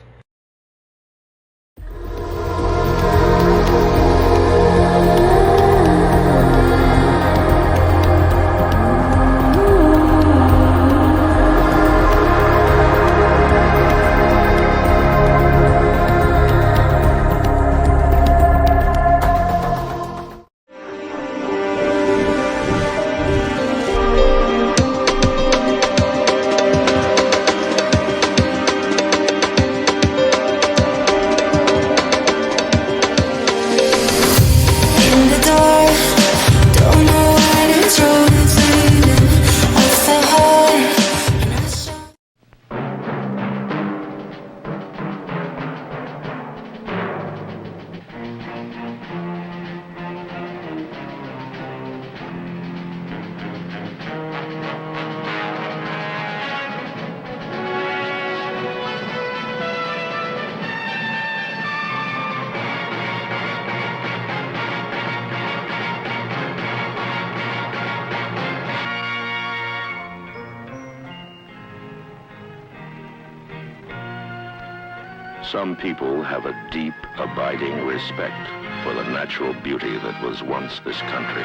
Some people have a deep, abiding respect for the natural beauty that was once this country.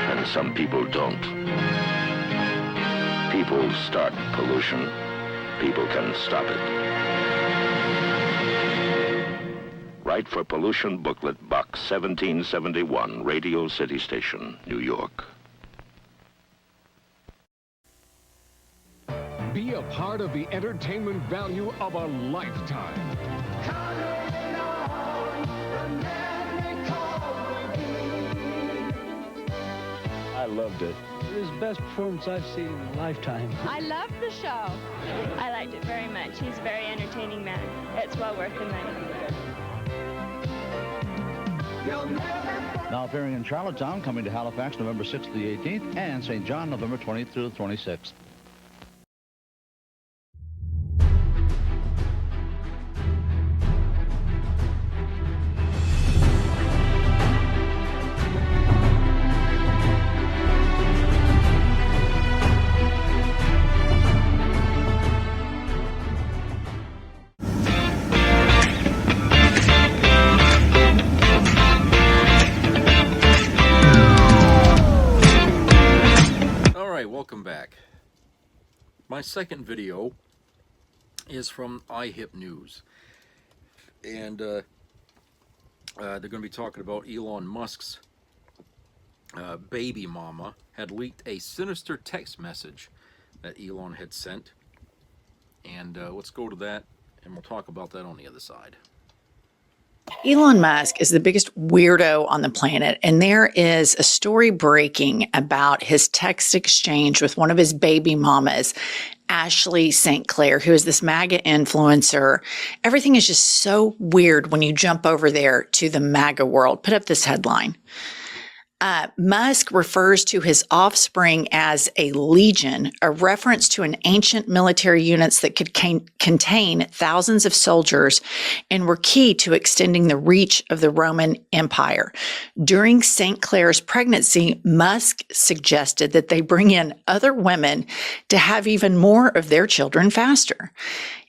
And some people don't. People start pollution. People can stop it. Write for Pollution Booklet, Box 1771, Radio City Station, New York. Be a part of the entertainment value of a lifetime. I loved it. It was the best performance I've seen in a lifetime. I loved the show. I liked it very much. He's a very entertaining man. It's well worth the money. Now appearing in Charlottetown, coming to Halifax November 6th to the 18th, and St. John November 20th through the 26th. Welcome back. My second video is from iHip News, and they're going to be talking about Elon Musk's baby mama had leaked a sinister text message that Elon had sent, and let's go to that and we'll talk about that on the other side. Elon Musk is the biggest weirdo on the planet, and there is a story breaking about his text exchange with one of his baby mamas, Ashley St. Clair, who is this MAGA influencer. Everything is just so weird when you jump over there to the MAGA world. Put up this headline. Musk refers to his offspring as a legion, a reference to an ancient military units that could contain thousands of soldiers and were key to extending the reach of the Roman Empire. During St. Clair's pregnancy, Musk suggested that they bring in other women to have even more of their children faster.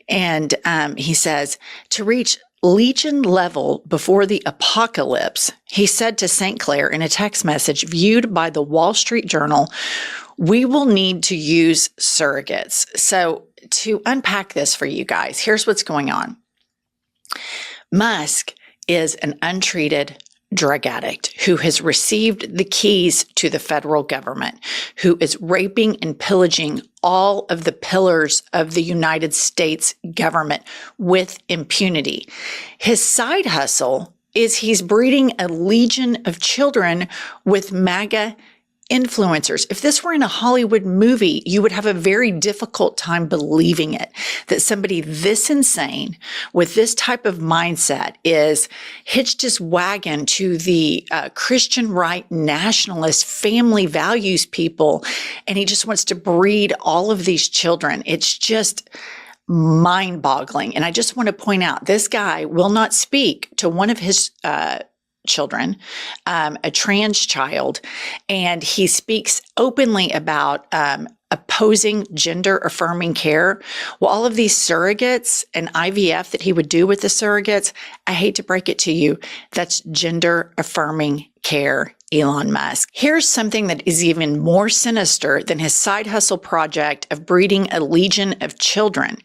And he says, to reach legion level before the apocalypse, he said to St. Clair in a text message viewed by the Wall Street Journal, we will need to use surrogates. So to unpack this for you guys, here's what's going on. Musk is an untreated drug addict who has received the keys to the federal government, who is raping and pillaging all of the pillars of the United States government with impunity. His side hustle is he's breeding a legion of children with MAGA influencers. If this were in a Hollywood movie, you would have a very difficult time believing it, that somebody this insane with this type of mindset is hitched his wagon to the Christian right nationalist family values people, and he just wants to breed all of these children. It's just mind-boggling. And I just want to point out, this guy will not speak to one of his children, a trans child, and he speaks openly about opposing gender-affirming care. Well, all of these surrogates and IVF that he would do with the surrogates, I hate to break it to you, that's gender-affirming care, Elon Musk. Here's something that is even more sinister than his side hustle project of breeding a legion of children.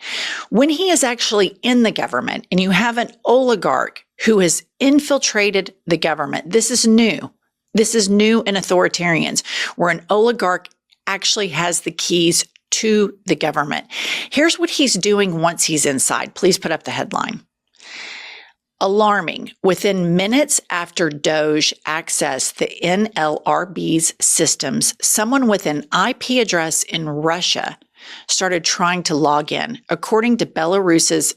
When he is actually in the government and you have an oligarch who has infiltrated the government, this is new. This is new in authoritarians, where an oligarch actually has the keys to the government. Here's what he's doing once he's inside. Please put up the headline. Alarming. Within minutes after Doge accessed the NLRB's systems, someone with an IP address in Russia started trying to log in. According to Belarus's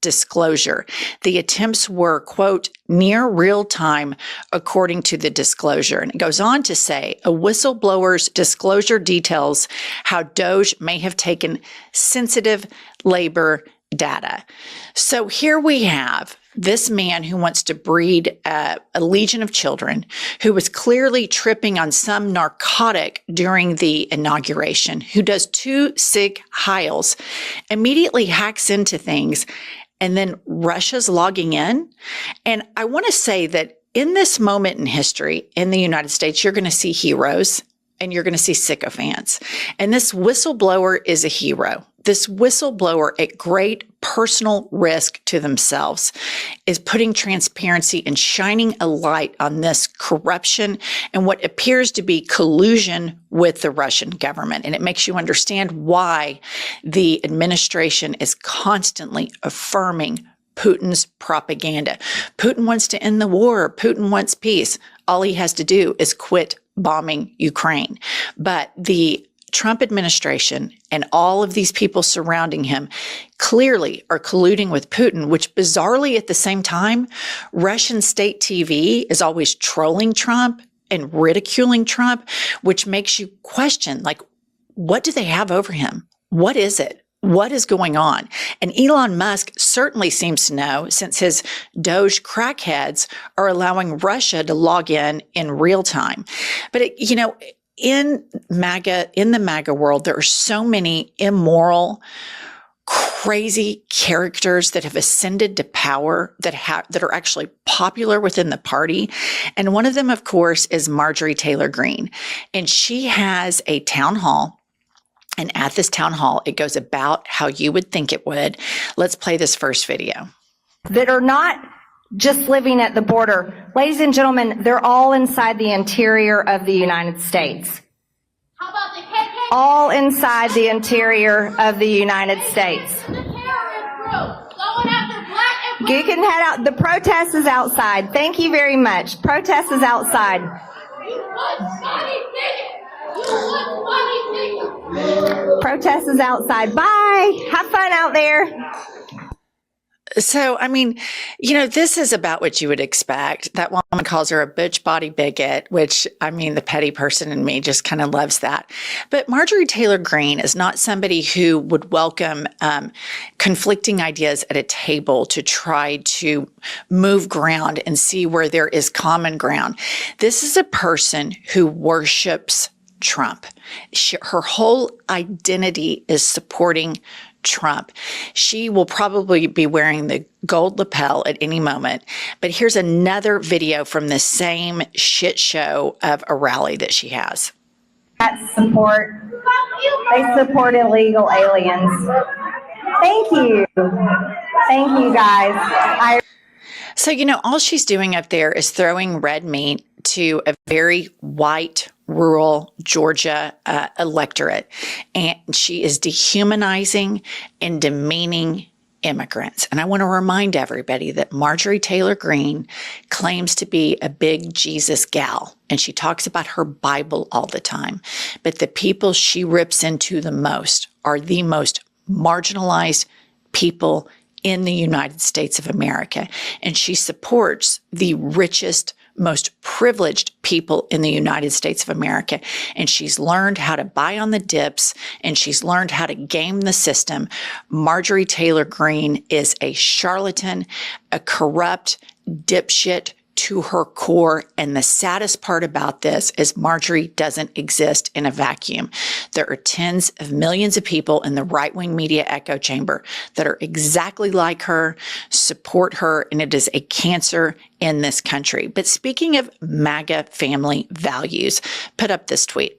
disclosure, the attempts were, quote, near real time, according to the disclosure. And it goes on to say, a whistleblower's disclosure details how Doge may have taken sensitive labor data. So here we have This man who wants to breed a legion of children, who was clearly tripping on some narcotic during the inauguration, who does 2 Sig Heils, immediately hacks into things, and then Russia's logging in. And I want to say that in this moment in history in the United States, you're going to see heroes and you're going to see sycophants. And this whistleblower is a hero. This whistleblower, at great personal risk to themselves, is putting transparency and shining a light on this corruption and what appears to be collusion with the Russian government. And it makes you understand why the administration is constantly affirming Putin's propaganda. Putin wants to end the war. Putin wants peace. All he has to do is quit bombing Ukraine. But the Trump administration and all of these people surrounding him clearly are colluding with Putin, which bizarrely at the same time, Russian state TV is always trolling Trump and ridiculing Trump, which makes you question, like, what do they have over him? What is it? What is going on? And Elon Musk certainly seems to know, since his Doge crackheads are allowing Russia to log in real time. But, in the MAGA world, there are so many immoral, crazy characters that have ascended to power that are actually popular within the party. And one of them, of course, is Marjorie Taylor Greene. And she has a town hall. And at this town hall, it goes about how you would think it would. Let's play this first video. That are not just living at the border. Ladies and gentlemen, they're all inside the interior of the United States. How about the KKK? All inside the interior of the United States. The terrorist group going after black and You can head out. The protest is outside. Thank you very much. Protest is outside. You funny nigga! You funny nigga! Protest is outside. Bye. Have fun out there. So, I mean, this is about what you would expect. That woman calls her a butch body bigot, which, I mean, the petty person in me just kind of loves that. But Marjorie Taylor Greene is not somebody who would welcome conflicting ideas at a table to try to move ground and see where there is common ground. This is a person who worships Trump. Her whole identity is supporting Trump. She will probably be wearing the gold lapel at any moment. But here's another video from the same shit show of a rally that she has. They support illegal aliens. Thank you. Thank you, guys. So, all she's doing up there is throwing red meat to a very white, rural Georgia electorate. And she is dehumanizing and demeaning immigrants. And I want to remind everybody that Marjorie Taylor Greene claims to be a big Jesus gal, and she talks about her Bible all the time. But the people she rips into the most are the most marginalized people in the United States of America. And she supports the richest, most privileged people in the United States of America. And she's learned how to buy on the dips, and she's learned how to game the system. Marjorie Taylor Greene is a charlatan, a corrupt dipshit to her core. And the saddest part about this is Marjorie doesn't exist in a vacuum. There are tens of millions of people in the right-wing media echo chamber that are exactly like her, support her, and it is a cancer in this country. But speaking of MAGA family values, put up this tweet.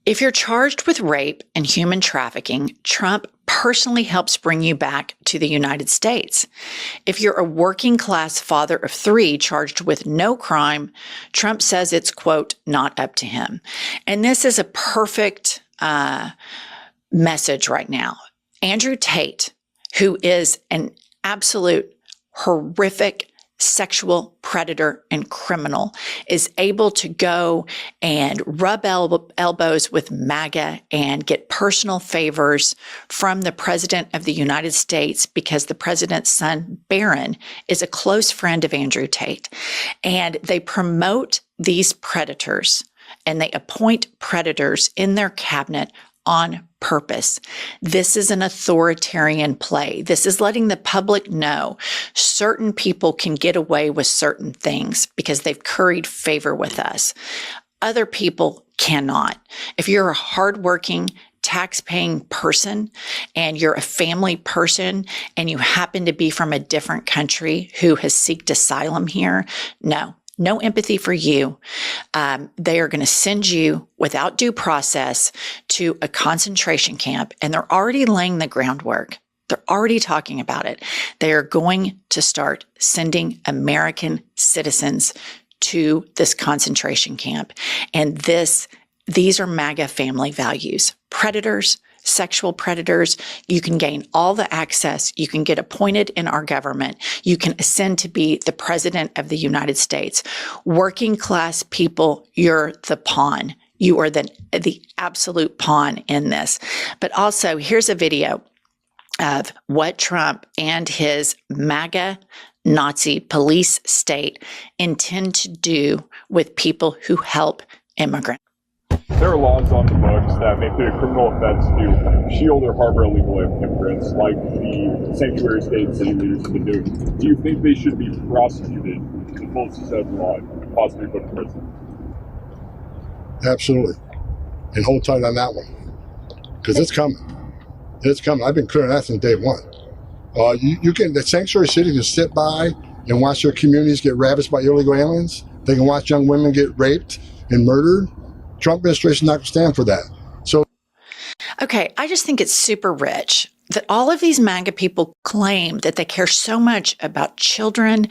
If you're charged with rape and human trafficking, Trump personally helps bring you back to the United States. If you're a working class father of 3 charged with no crime, Trump says it's, quote, not up to him. And this is a perfect message right now. Andrew Tate, who is an absolute horrific sexual predator and criminal, is able to go and rub elbows with MAGA and get personal favors from the president of the United States because the president's son, Barron, is a close friend of Andrew Tate. And they promote these predators and they appoint predators in their cabinet on purpose. This is an authoritarian play. This is letting the public know certain people can get away with certain things because they've curried favor with us. Other people cannot. If you're a hardworking, tax-paying person and you're a family person and you happen to be from a different country who has sought asylum here, no empathy for you. They are going to send you without due process to a concentration camp, and they're already laying the groundwork. They're already talking about it. They are going to start sending American citizens to this concentration camp. And these are MAGA family values. Predators, sexual predators. You can gain all the access. You can get appointed in our government. You can ascend to be the president of the United States. Working class people, you're the pawn. You are the absolute pawn in this. But also, here's a video of what Trump and his MAGA Nazi police state intend to do with people who help immigrants. There are laws on the books that make it a criminal offense to shield or harbor illegal immigrants, like the sanctuary state city leaders have been doing. Do you think they should be prosecuted to the fullest extent of the law and possibly put in prison? Absolutely. And hold tight on that one. Because it's coming. It's coming. I've been clear on that since day one. The sanctuary city can sit by and watch their communities get ravaged by illegal aliens. They can watch young women get raped and murdered. Trump administration not going to stand for that. So, okay, I just think it's super rich that all of these MAGA people claim that they care so much about children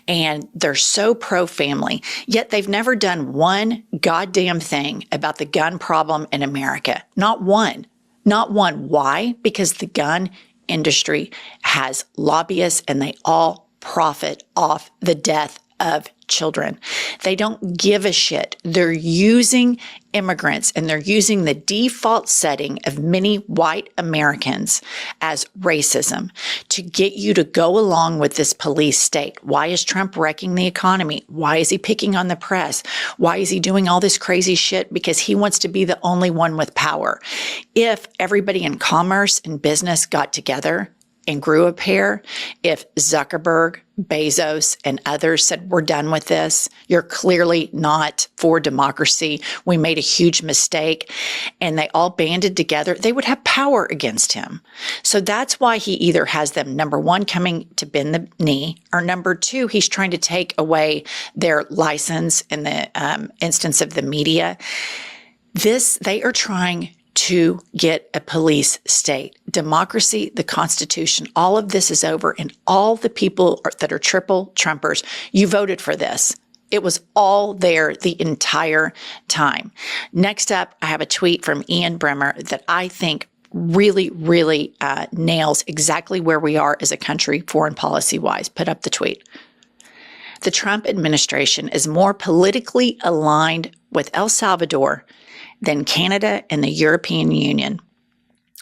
and they're so pro-family, yet they've never done one goddamn thing about the gun problem in America. Not one. Not one. Why? Because the gun industry has lobbyists and they all profit off the death of children. They don't give a shit. They're using immigrants and they're using the default setting of many white Americans as racism to get you to go along with this police state. Why is Trump wrecking the economy? Why is he picking on the press? Why is he doing all this crazy shit? Because he wants to be the only one with power. If everybody in commerce and business got together and grew a pair, if Zuckerberg, Bezos, and others said, we're done with this, you're clearly not for democracy, we made a huge mistake, and they all banded together, they would have power against him. So that's why he either has them, number one, coming to bend the knee, or number two, he's trying to take away their license in the instance of the media. They are trying to get a police state. Democracy, the Constitution, all of this is over, and all the people that are triple Trumpers, you voted for this. It was all there the entire time. Next up, I have a tweet from Ian Bremmer that I think really, really nails exactly where we are as a country, foreign policy-wise. Put up the tweet. The Trump administration is more politically aligned with El Salvador than Canada and the European Union.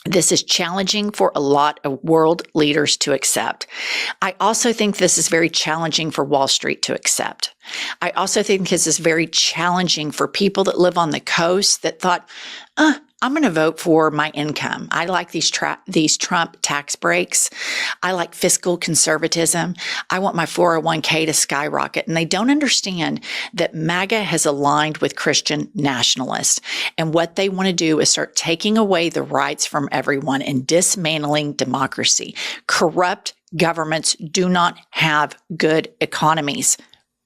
This is challenging for a lot of world leaders to accept. I also think this is very challenging for Wall Street to accept. I also think this is very challenging for people that live on the coast that thought, I'm going to vote for my income. I like these Trump tax breaks. I like fiscal conservatism. I want my 401k to skyrocket. And they don't understand that MAGA has aligned with Christian nationalists. And what they want to do is start taking away the rights from everyone and dismantling democracy. Corrupt governments do not have good economies.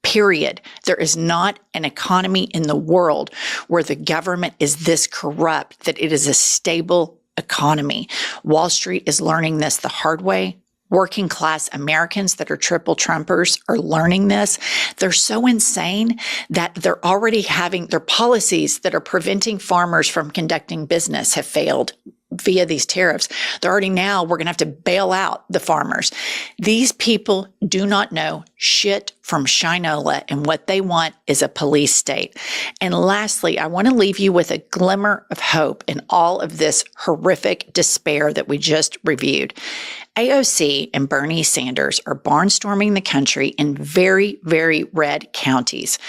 Period. There is not an economy in the world where the government is this corrupt that it is a stable economy. Wall Street is learning this the hard way. Working class Americans that are triple Trumpers are learning this. They're so insane that they're already having their policies that are preventing farmers from conducting business have failed via these tariffs. They're already now, we're going to have to bail out the farmers. These people do not know shit from Shinola, and what they want is a police state. And lastly, I want to leave you with a glimmer of hope in all of this horrific despair that we just reviewed. AOC and Bernie Sanders are barnstorming the country in very, very red counties.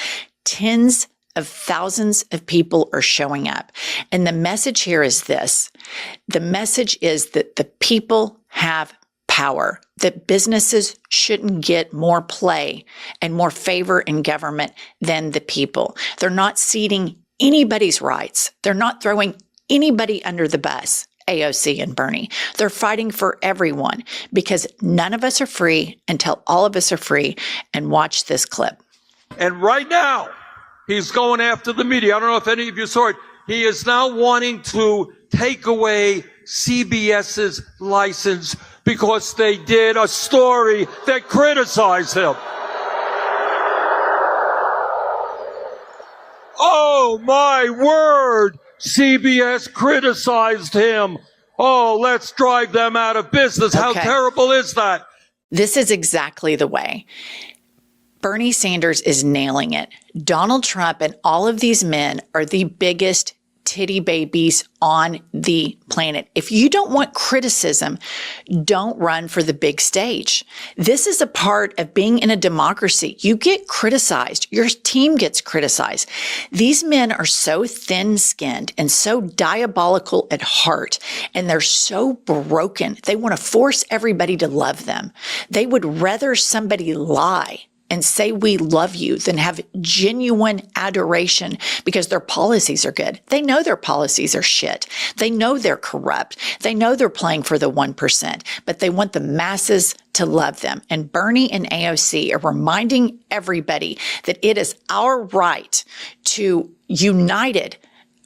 Tens of thousands of people are showing up. And the message here is this. The message is that the people have power, that businesses shouldn't get more play and more favor in government than the people. They're not ceding anybody's rights. They're not throwing anybody under the bus, AOC and Bernie. They're fighting for everyone because none of us are free until all of us are free. And watch this clip. And right now, he's going after the media. I don't know if any of you saw it. He is now wanting to take away CBS's license because they did a story that criticized him. Oh, my word! CBS criticized him. Oh, let's drive them out of business. How terrible is that? This is exactly the way. Bernie Sanders is nailing it. Donald Trump and all of these men are the biggest titty babies on the planet. If you don't want criticism, don't run for the big stage. This is a part of being in a democracy. You get criticized. Your team gets criticized. These men are so thin-skinned and so diabolical at heart, and they're so broken. They want to force everybody to love them. They would rather somebody lie and say we love you than have genuine adoration because their policies are good. They know their policies are shit. They know they're corrupt. They know they're playing for the 1%, but they want the masses to love them. And Bernie and AOC are reminding everybody that it is our right to united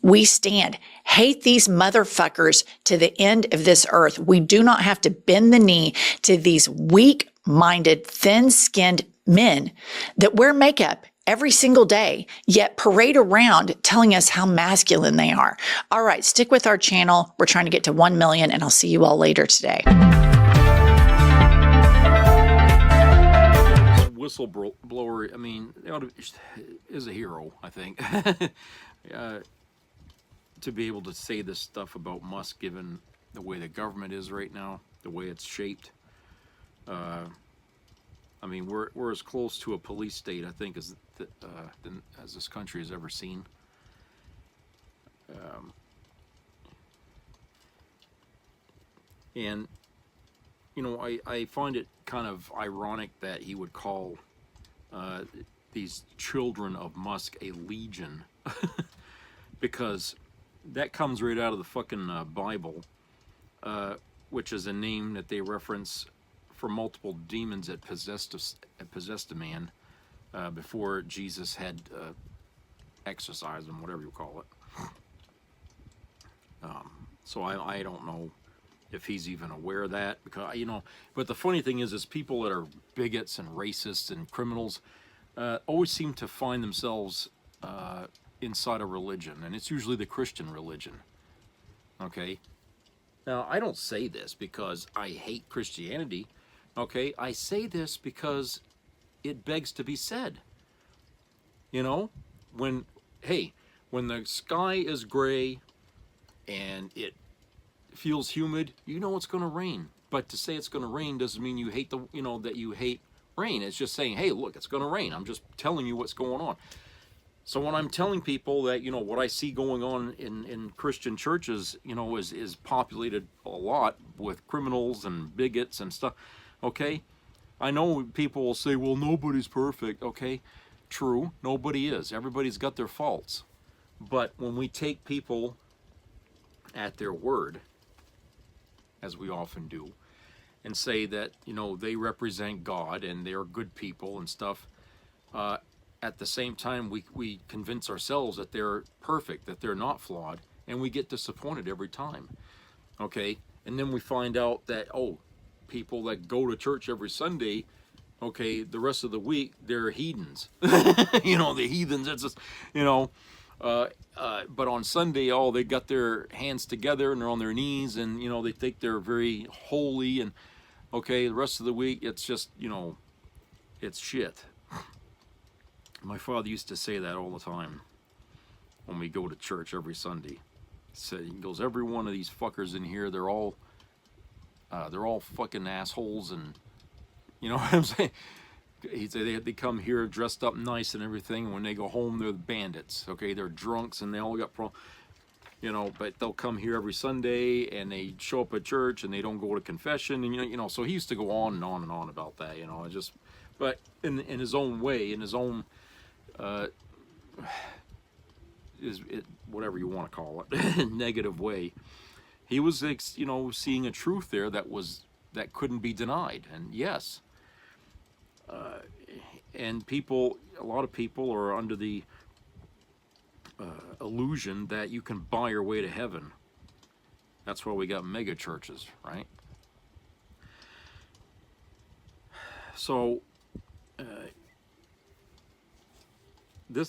we stand. Hate these motherfuckers to the end of this earth. We do not have to bend the knee to these weak-minded, thin-skinned men that wear makeup every single day, yet parade around telling us how masculine they are. All right, stick with our channel. We're trying to get to 1 million, and I'll see you all later today. Whistleblower, I mean, is a hero, I think. To be able to say this stuff about Musk, given the way the government is right now, the way it's shaped. I mean, we're as close to a police state, I think, as this country has ever seen. And, you know, I find it kind of ironic that he would call these children of Musk a legion, because that comes right out of the fucking Bible, which is a name that they reference for multiple demons that possessed a man before Jesus had exorcised them, whatever you call it. So I don't know if he's even aware of that, because, you know, but the funny thing is people that are bigots and racists and criminals always seem to find themselves inside a religion, and it's usually the Christian religion. Okay? Now, I don't say this because I hate Christianity. Okay? I say this because it begs to be said. You know? When the sky is gray and it feels humid, you know it's going to rain. But to say it's going to rain doesn't mean you hate that you hate rain. It's just saying, hey, look, it's going to rain. I'm just telling you what's going on. So when I'm telling people that, you know, what I see going on in Christian churches, you know, is populated a lot with criminals and bigots and stuff, okay? I know people will say, well, nobody's perfect, okay? True, nobody is. Everybody's got their faults. But when we take people at their word, as we often do, and say that, you know, they represent God and they're good people and stuff, at the same time, we convince ourselves that they're perfect, that they're not flawed, and we get disappointed every time, okay? And then we find out that, oh, people that go to church every Sunday, okay, the rest of the week, they're heathens. You know, the heathens, it's just, you know, but on Sunday, oh, they got their hands together and they're on their knees, and, you know, they think they're very holy, and, okay, the rest of the week, it's just, you know, it's shit. My father used to say that all the time when we go to church every Sunday. He goes, every one of these fuckers in here, they're all fucking assholes, and you know what I'm saying? He said they come here dressed up nice and everything, and when they go home, they're bandits. Okay, they're drunks and they all got you know, but they'll come here every Sunday and they show up at church and they don't go to confession, and you know. So he used to go on and on and on about that, you know. But in his own way, in his own whatever you want to call it, negative way, he was, you know, seeing a truth there that couldn't be denied. And yes, and a lot of people are under the illusion that you can buy your way to heaven. That's why we got mega churches, right? So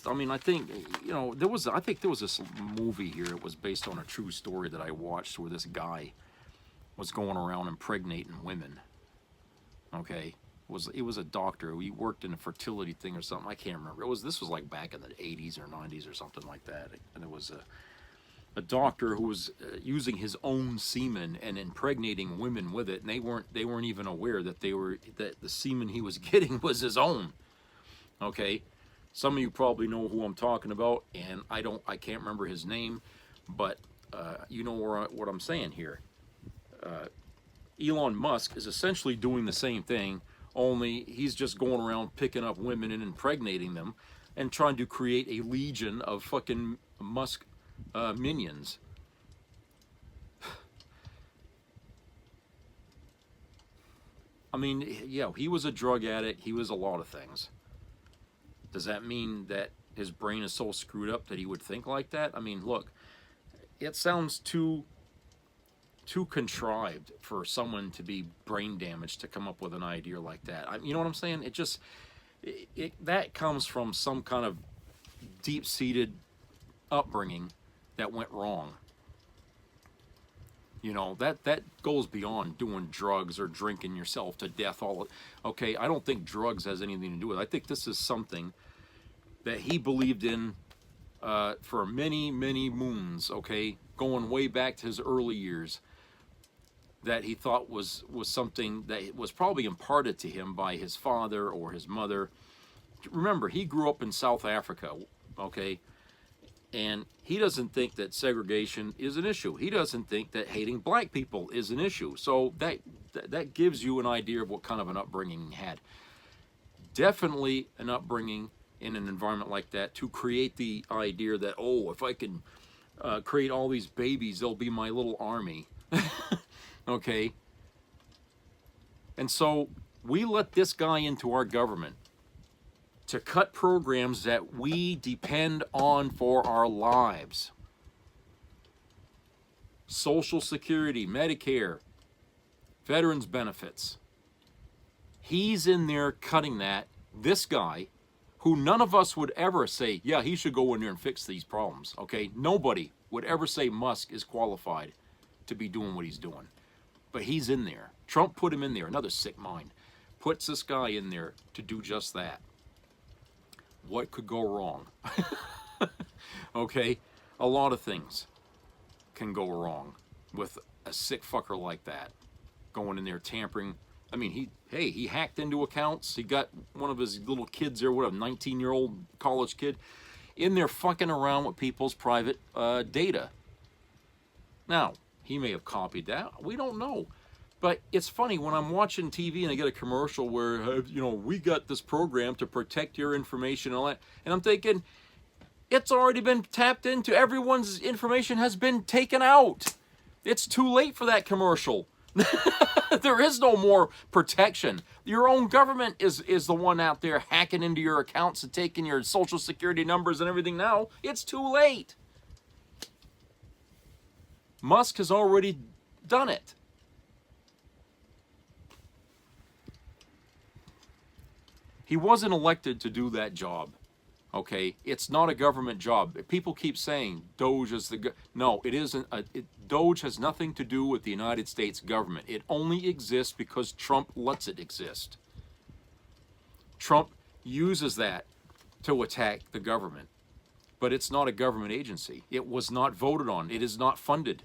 I mean, I think, you know, I think there was this movie here. It was based on a true story that I watched, where this guy was going around impregnating women. Okay, he was a doctor. He worked in a fertility thing or something. I can't remember. This was like back in the 80s or 90s or something like that. And it was a doctor who was using his own semen and impregnating women with it, and they weren't even aware that the semen he was getting was his own. Okay. Some of you probably know who I'm talking about, and I can't remember his name, but you know what I'm saying here. Elon Musk is essentially doing the same thing, only he's just going around picking up women and impregnating them and trying to create a legion of fucking Musk minions. I mean, yeah, he was a drug addict. He was a lot of things. Does that mean that his brain is so screwed up that he would think like that? I mean, look, it sounds too contrived for someone to be brain damaged to come up with an idea like that. You know what I'm saying? That comes from some kind of deep-seated upbringing that went wrong. You know, that goes beyond doing drugs or drinking yourself to death. Okay, I don't think drugs has anything to do with it. I think this is something that he believed in for many, many moons, okay, going way back to his early years, that he thought was something that was probably imparted to him by his father or his mother. Remember, he grew up in South Africa, okay? And he doesn't think that segregation is an issue. He doesn't think that hating black people is an issue. So that gives you an idea of what kind of an upbringing he had. Definitely an upbringing in an environment like that to create the idea that, oh, if I can create all these babies, they'll be my little army. Okay? And so we let this guy into our government to cut programs that we depend on for our lives. Social Security, Medicare, veterans benefits. He's in there cutting that. This guy, who none of us would ever say, yeah, he should go in there and fix these problems, okay? Nobody would ever say Musk is qualified to be doing what he's doing. But he's in there. Trump put him in there. Another sick mind puts this guy in there to do just that. What could go wrong? Okay? A lot of things can go wrong with a sick fucker like that. Going in there tampering. I mean, he hacked into accounts. He got one of his little kids there, what a 19-year-old college kid, in there fucking around with people's private data. Now, he may have copied that. We don't know. But it's funny, when I'm watching TV and I get a commercial where, you know, we got this program to protect your information and all that, and I'm thinking, it's already been tapped into. Everyone's information has been taken out. It's too late for that commercial. There is no more protection. Your own government is the one out there hacking into your accounts and taking your social security numbers and everything now. It's too late. Musk has already done it. He wasn't elected to do that job, okay? It's not a government job. People keep saying Doge is no, it isn't. Doge has nothing to do with the United States government. It only exists because Trump lets it exist. Trump uses that to attack the government, but it's not a government agency. It was not voted on. It is not funded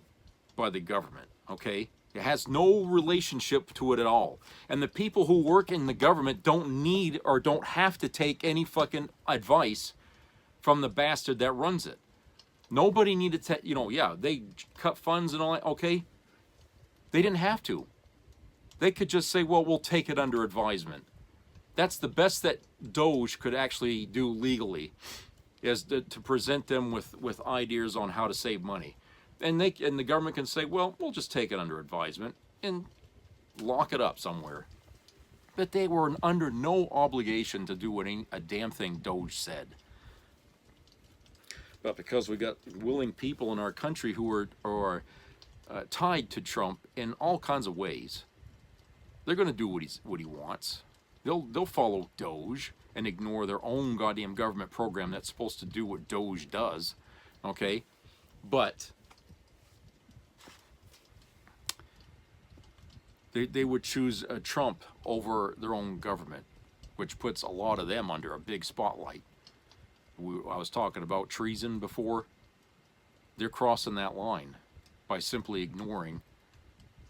by the government, okay? It has no relationship to it at all. And the people who work in the government don't need or don't have to take any fucking advice from the bastard that runs it. Nobody needed to, you know, yeah, they cut funds and all that, okay? They didn't have to. They could just say, well, we'll take it under advisement. That's the best that Doge could actually do legally, is to present them with ideas on how to save money. And the government can say, well, we'll just take it under advisement and lock it up somewhere. But they were under no obligation to do a damn thing Doge said. But because we got willing people in our country who are tied to Trump in all kinds of ways, they're going to do what he wants. They'll follow Doge and ignore their own goddamn government program that's supposed to do what Doge does, okay? But they would choose Trump over their own government, which puts a lot of them under a big spotlight. I was talking about treason before. They're crossing that line by simply ignoring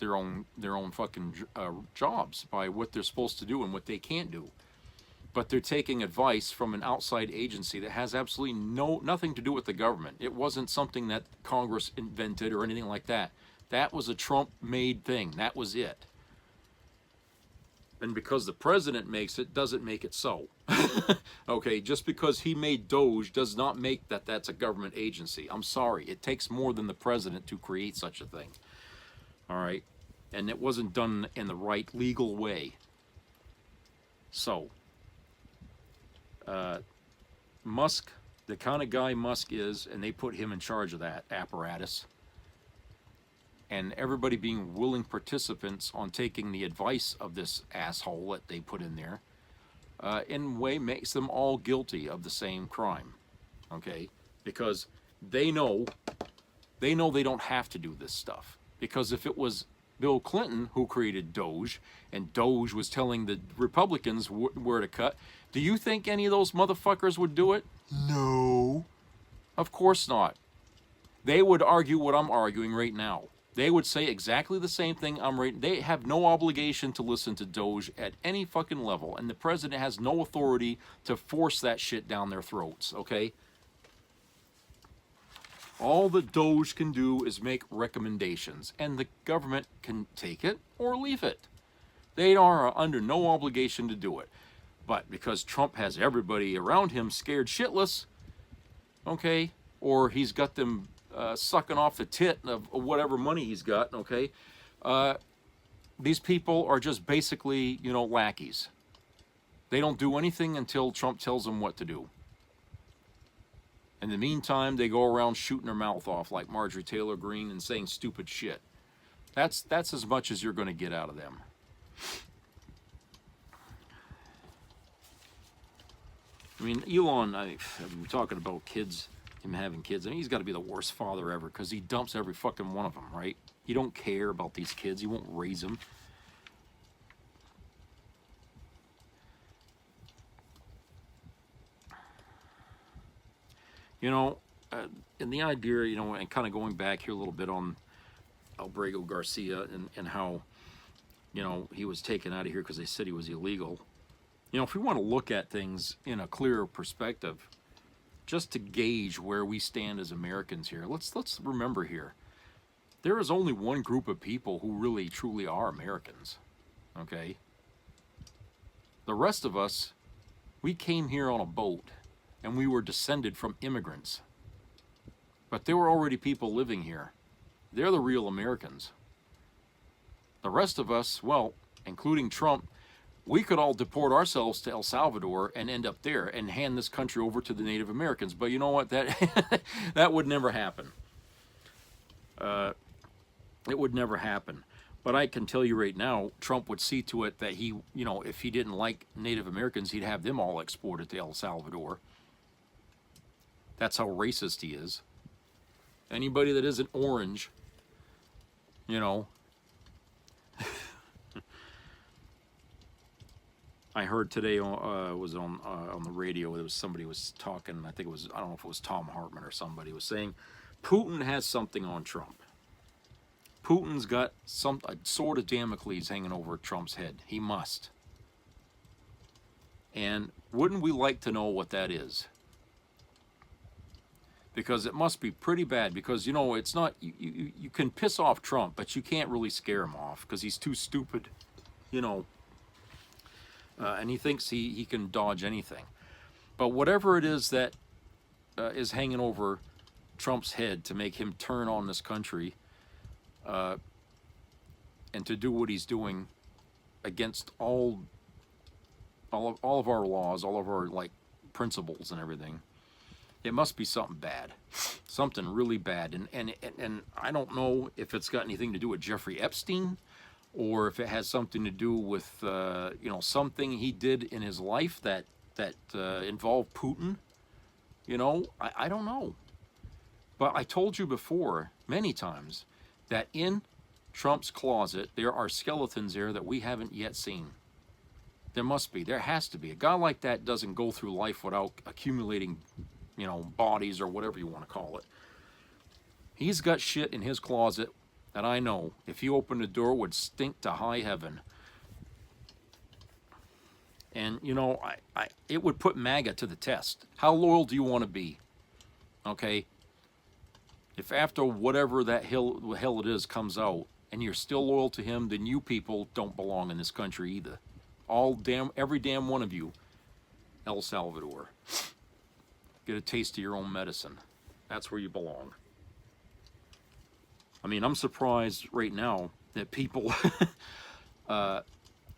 their own fucking jobs, by what they're supposed to do and what they can't do. But they're taking advice from an outside agency that has absolutely nothing to do with the government. It wasn't something that Congress invented or anything like that. That was a Trump-made thing. That was it. And because the president makes it, doesn't make it so. Okay, just because he made Doge does not make that's a government agency. I'm sorry. It takes more than the president to create such a thing. All right? And it wasn't done in the right legal way. So, Musk, the kind of guy Musk is, and they put him in charge of that apparatus, and everybody being willing participants on taking the advice of this asshole that they put in there, in a way makes them all guilty of the same crime, okay? Because they know they don't have to do this stuff. Because if it was Bill Clinton who created Doge, and Doge was telling the Republicans where to cut, do you think any of those motherfuckers would do it? No. Of course not. They would argue what I'm arguing right now. They would say exactly the same thing they have no obligation to listen to Doge at any fucking level, and the president has no authority to force that shit down their throats, okay? All the Doge can do is make recommendations, and the government can take it or leave it. They are under no obligation to do it. But because Trump has everybody around him scared shitless, okay, or he's got them sucking off the tit of whatever money he's got, okay, these people are just basically, you know, lackeys. They don't do anything until Trump tells them what to do. In the meantime, they go around shooting their mouth off like Marjorie Taylor Greene and saying stupid shit. That's as much as you're going to get out of them. I mean, Elon, we're talking about kids, him having kids. I mean, he's got to be the worst father ever because he dumps every fucking one of them, right? He don't care about these kids. He won't raise them. You know, and the idea, you know, and kind of going back here a little bit on Albrego Garcia and how, you know, he was taken out of here because they said he was illegal. You know, if we want to look at things in a clearer perspective, just to gauge where we stand as Americans here, let's remember here, there is only one group of people who really, truly are Americans, okay? The rest of us, we came here on a boat, and we were descended from immigrants. But there were already people living here. They're the real Americans. The rest of us, well, including Trump, we could all deport ourselves to El Salvador and end up there and hand this country over to the Native Americans. But you know what? That would never happen. It would never happen. But I can tell you right now, Trump would see to it that he, you know, if he didn't like Native Americans, he'd have them all exported to El Salvador. That's how racist he is. Anybody that isn't orange, you know. I heard today was on the radio. There was somebody was talking. I think it was, I don't know if it was Tom Hartman or somebody was saying Putin has something on Trump. Putin's got a sword of Damocles hanging over Trump's head. He must. And wouldn't we like to know what that is? Because it must be pretty bad. Because, you know, it's not, you can piss off Trump, but you can't really scare him off because he's too stupid, you know. And he thinks he can dodge anything. But whatever it is that is hanging over Trump's head to make him turn on this country and to do what he's doing against all of our laws, all of our, like, principles and everything, it must be something bad, something really bad. And I don't know if it's got anything to do with Jeffrey Epstein, or if it has something to do with you know, something he did in his life that involved Putin. You know, I don't know. But I told you before many times that in Trump's closet there are skeletons there that we haven't yet seen. There must be. There has to be. A guy like that doesn't go through life without accumulating, you know, bodies or whatever you want to call it. He's got shit in his closet that I know, if you opened the door, would stink to high heaven. And, you know, it would put MAGA to the test. How loyal do you want to be? Okay? If after whatever that hell it is comes out, and you're still loyal to him, then you people don't belong in this country either. Every damn one of you. El Salvador. Get a taste of your own medicine. That's where you belong. I mean, I'm surprised right now that people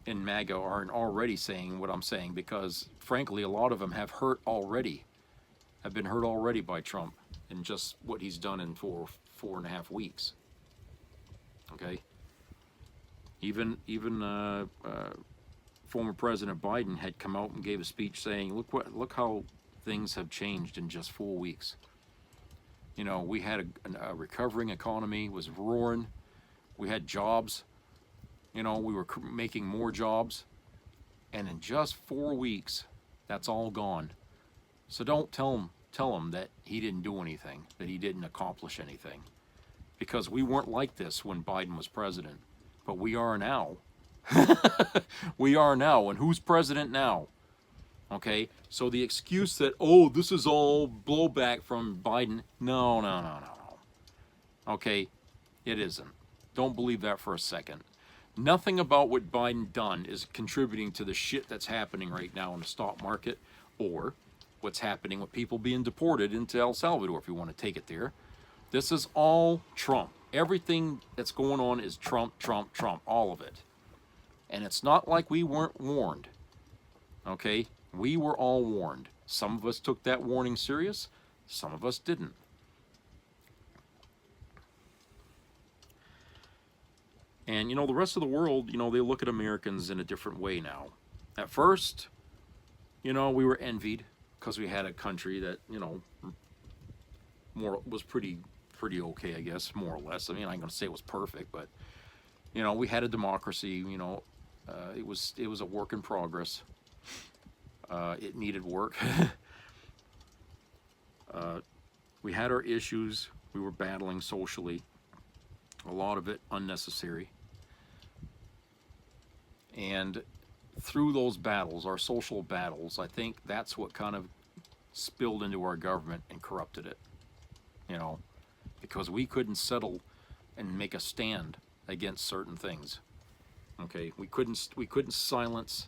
in MAGA aren't already saying what I'm saying, because, frankly, a lot of them have been hurt already by Trump in just what he's done in 4.5 weeks. Okay? Even former President Biden had come out and gave a speech saying, look how things have changed in just 4 weeks. You know, we had a recovering economy, was roaring. We had jobs. You know, we were making more jobs. And in just 4 weeks, that's all gone. So don't tell him that he didn't do anything, that he didn't accomplish anything. Because we weren't like this when Biden was president. But we are now. We are now. And who's president now? Okay, so the excuse that, oh, this is all blowback from Biden, no. Okay, it isn't. Don't believe that for a second. Nothing about what Biden done is contributing to the shit that's happening right now in the stock market, or what's happening with people being deported into El Salvador, if you want to take it there. This is all Trump. Everything that's going on is Trump, all of it. And it's not like we weren't warned. Okay? We were all warned. Some of us took that warning serious, some of us didn't. And, you know, the rest of the world, you know, they look at Americans in a different way now. At first, you know, we were envied because we had a country that, you know, was pretty okay, I guess, more or less. I mean, I ain't going to say it was perfect, but, you know, we had a democracy, you know, it was a work in progress. It needed work. We had our issues we were battling socially, a lot of it unnecessary. And through those battles, our social battles, I think that's what kind of spilled into our government and corrupted it. You know, because we couldn't settle and make a stand against certain things. Okay, we couldn't silence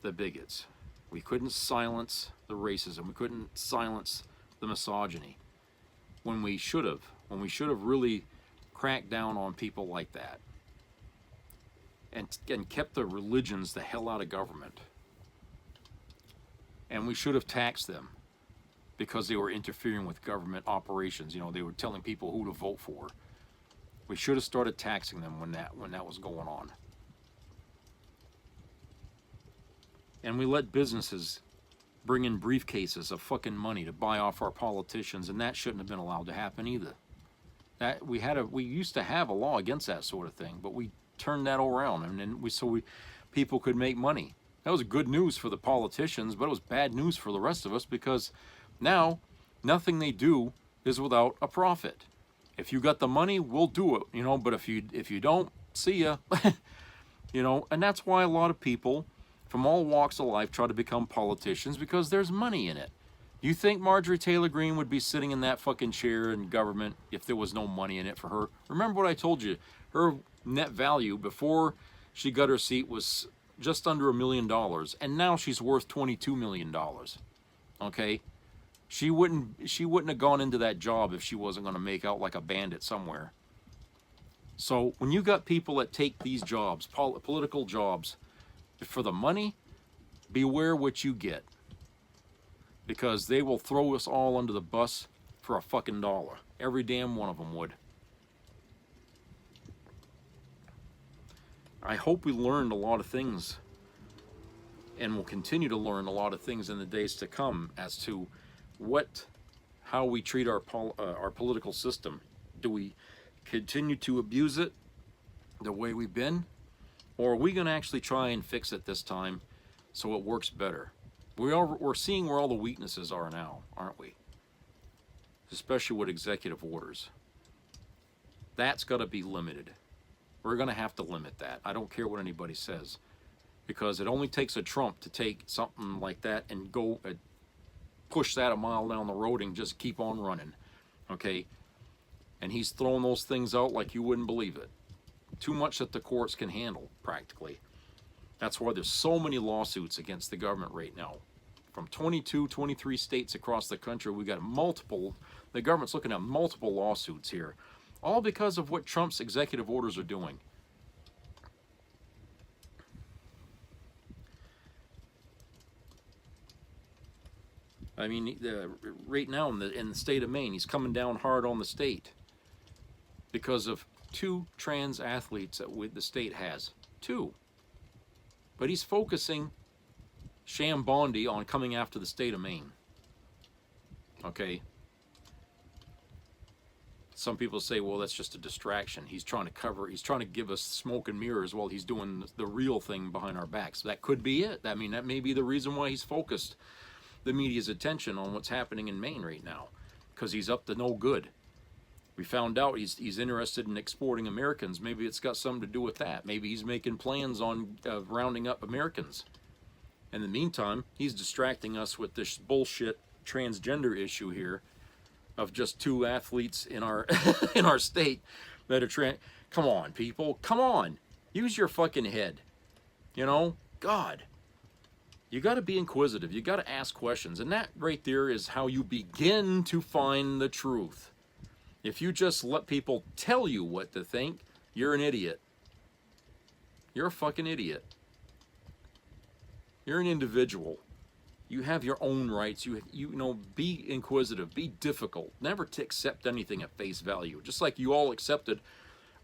the bigots. We couldn't silence the racism. We couldn't silence the misogyny. When we should have really cracked down on people like that. And kept the religions the hell out of government. And we should have taxed them because they were interfering with government operations. You know, they were telling people who to vote for. We should have started taxing them when that was going on. And we let businesses bring in briefcases of fucking money to buy off our politicians, and that shouldn't have been allowed to happen either. That we used to have a law against that sort of thing, but we turned that all around, and then people could make money. That was good news for the politicians, but it was bad news for the rest of us, because now nothing they do is without a profit. If you got the money, we'll do it, you know, but if you don't, see ya. You know, and that's why a lot of people from all walks of life try to become politicians, because there's money in it. You think Marjorie Taylor Greene would be sitting in that fucking chair in government if there was no money in it for her? Remember what I told you. Her net value before she got her seat was just under $1 million, and now she's worth $22 million. Okay? She wouldn't have gone into that job if she wasn't going to make out like a bandit somewhere. So when you got people that take these jobs, political jobs, for the money, beware what you get. Because they will throw us all under the bus for a fucking dollar. Every damn one of them would. I hope we learned a lot of things, and will continue to learn a lot of things in the days to come as to how we treat our political system. Do we continue to abuse it the way we've been, or are we going to actually try and fix it this time so it works better? We're seeing where all the weaknesses are now, aren't we? Especially with executive orders. That's got to be limited. We're going to have to limit that. I don't care what anybody says, because it only takes a Trump to take something like that and go push that a mile down the road and just keep on running. Okay? And he's throwing those things out like you wouldn't believe it. Too much that the courts can handle, practically. That's why there's so many lawsuits against the government right now. From 22, 23 states across the country, we got the government's looking at multiple lawsuits here. All because of what Trump's executive orders are doing. I mean, right now in the state of Maine, he's coming down hard on the state because of 2 trans athletes that the state has. 2. But he's focusing sham Bondi on coming after the state of Maine. Okay? Some people say, well, that's just a distraction. He's trying to give us smoke and mirrors while he's doing the real thing behind our backs. That could be it. I mean, that may be the reason why he's focused the media's attention on what's happening in Maine right now, because he's up to no good. We found out he's interested in exporting Americans. Maybe it's got something to do with that. Maybe he's making plans on rounding up Americans. In the meantime, he's distracting us with this bullshit transgender issue here of just 2 athletes in our in our state that are Come on, people. Come on. Use your fucking head. You know? God. You got to be inquisitive. You got to ask questions. And that right there is how you begin to find the truth. If you just let people tell you what to think, you're an idiot. You're a fucking idiot. You're an individual. You have your own rights. You know, be inquisitive. Be difficult. Never to accept anything at face value. Just like you all accepted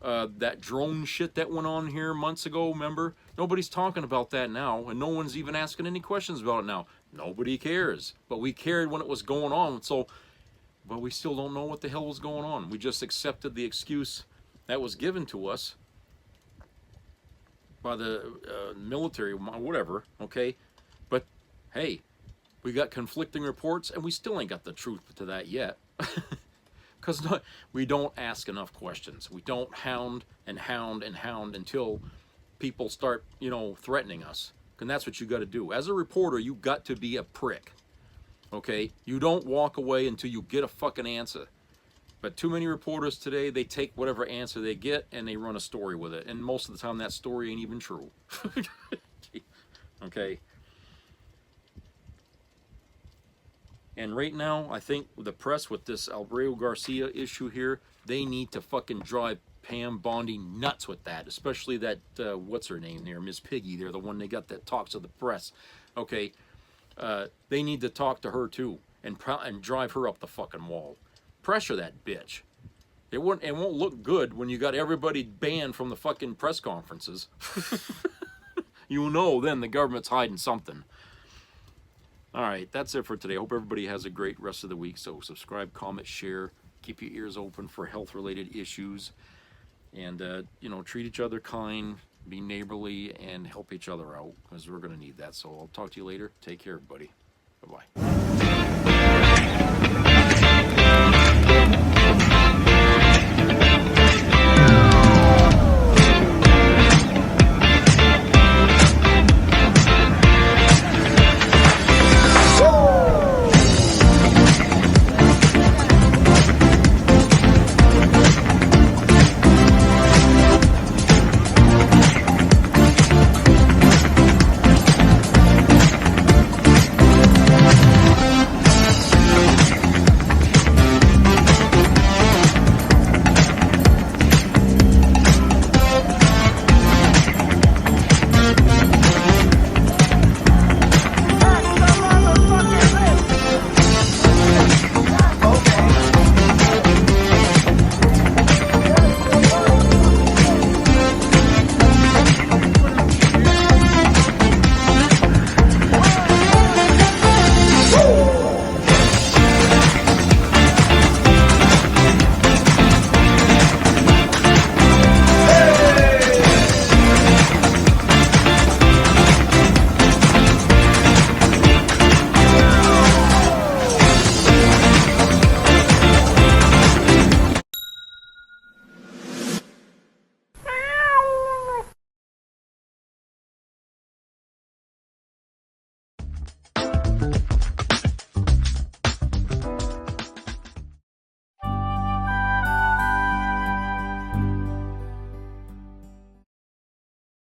that drone shit that went on here months ago, remember? Nobody's talking about that now, and no one's even asking any questions about it now. Nobody cares. But we cared when it was going on, but we still don't know what the hell was going on. We just accepted the excuse that was given to us by the military, whatever, okay? But, hey, we got conflicting reports, and we still ain't got the truth to that yet. Because we don't ask enough questions. We don't hound until people start, you know, threatening us. And that's what you got to do. As a reporter, you got to be a prick. Okay? You don't walk away until you get a fucking answer. But too many reporters today, they take whatever answer they get and they run a story with it. And most of the time, that story ain't even true. Okay? And right now, I think the press with this Albreo Garcia issue here, they need to fucking drive Pam Bondi nuts with that. Especially that, what's her name there, Miss Piggy there, the one they got that talks to the press. Okay? They need to talk to her too and drive her up the fucking wall. Pressure that bitch. It won't look good when you got everybody banned from the fucking press conferences. You know then the government's hiding something. All right, that's it for today. I hope everybody has a great rest of the week. So subscribe, comment, share. Keep your ears open for health-related issues. And, you know, treat each other kind, be neighborly, and help each other out, because we're going to need that. So I'll talk to you later. Take care, everybody. Bye-bye.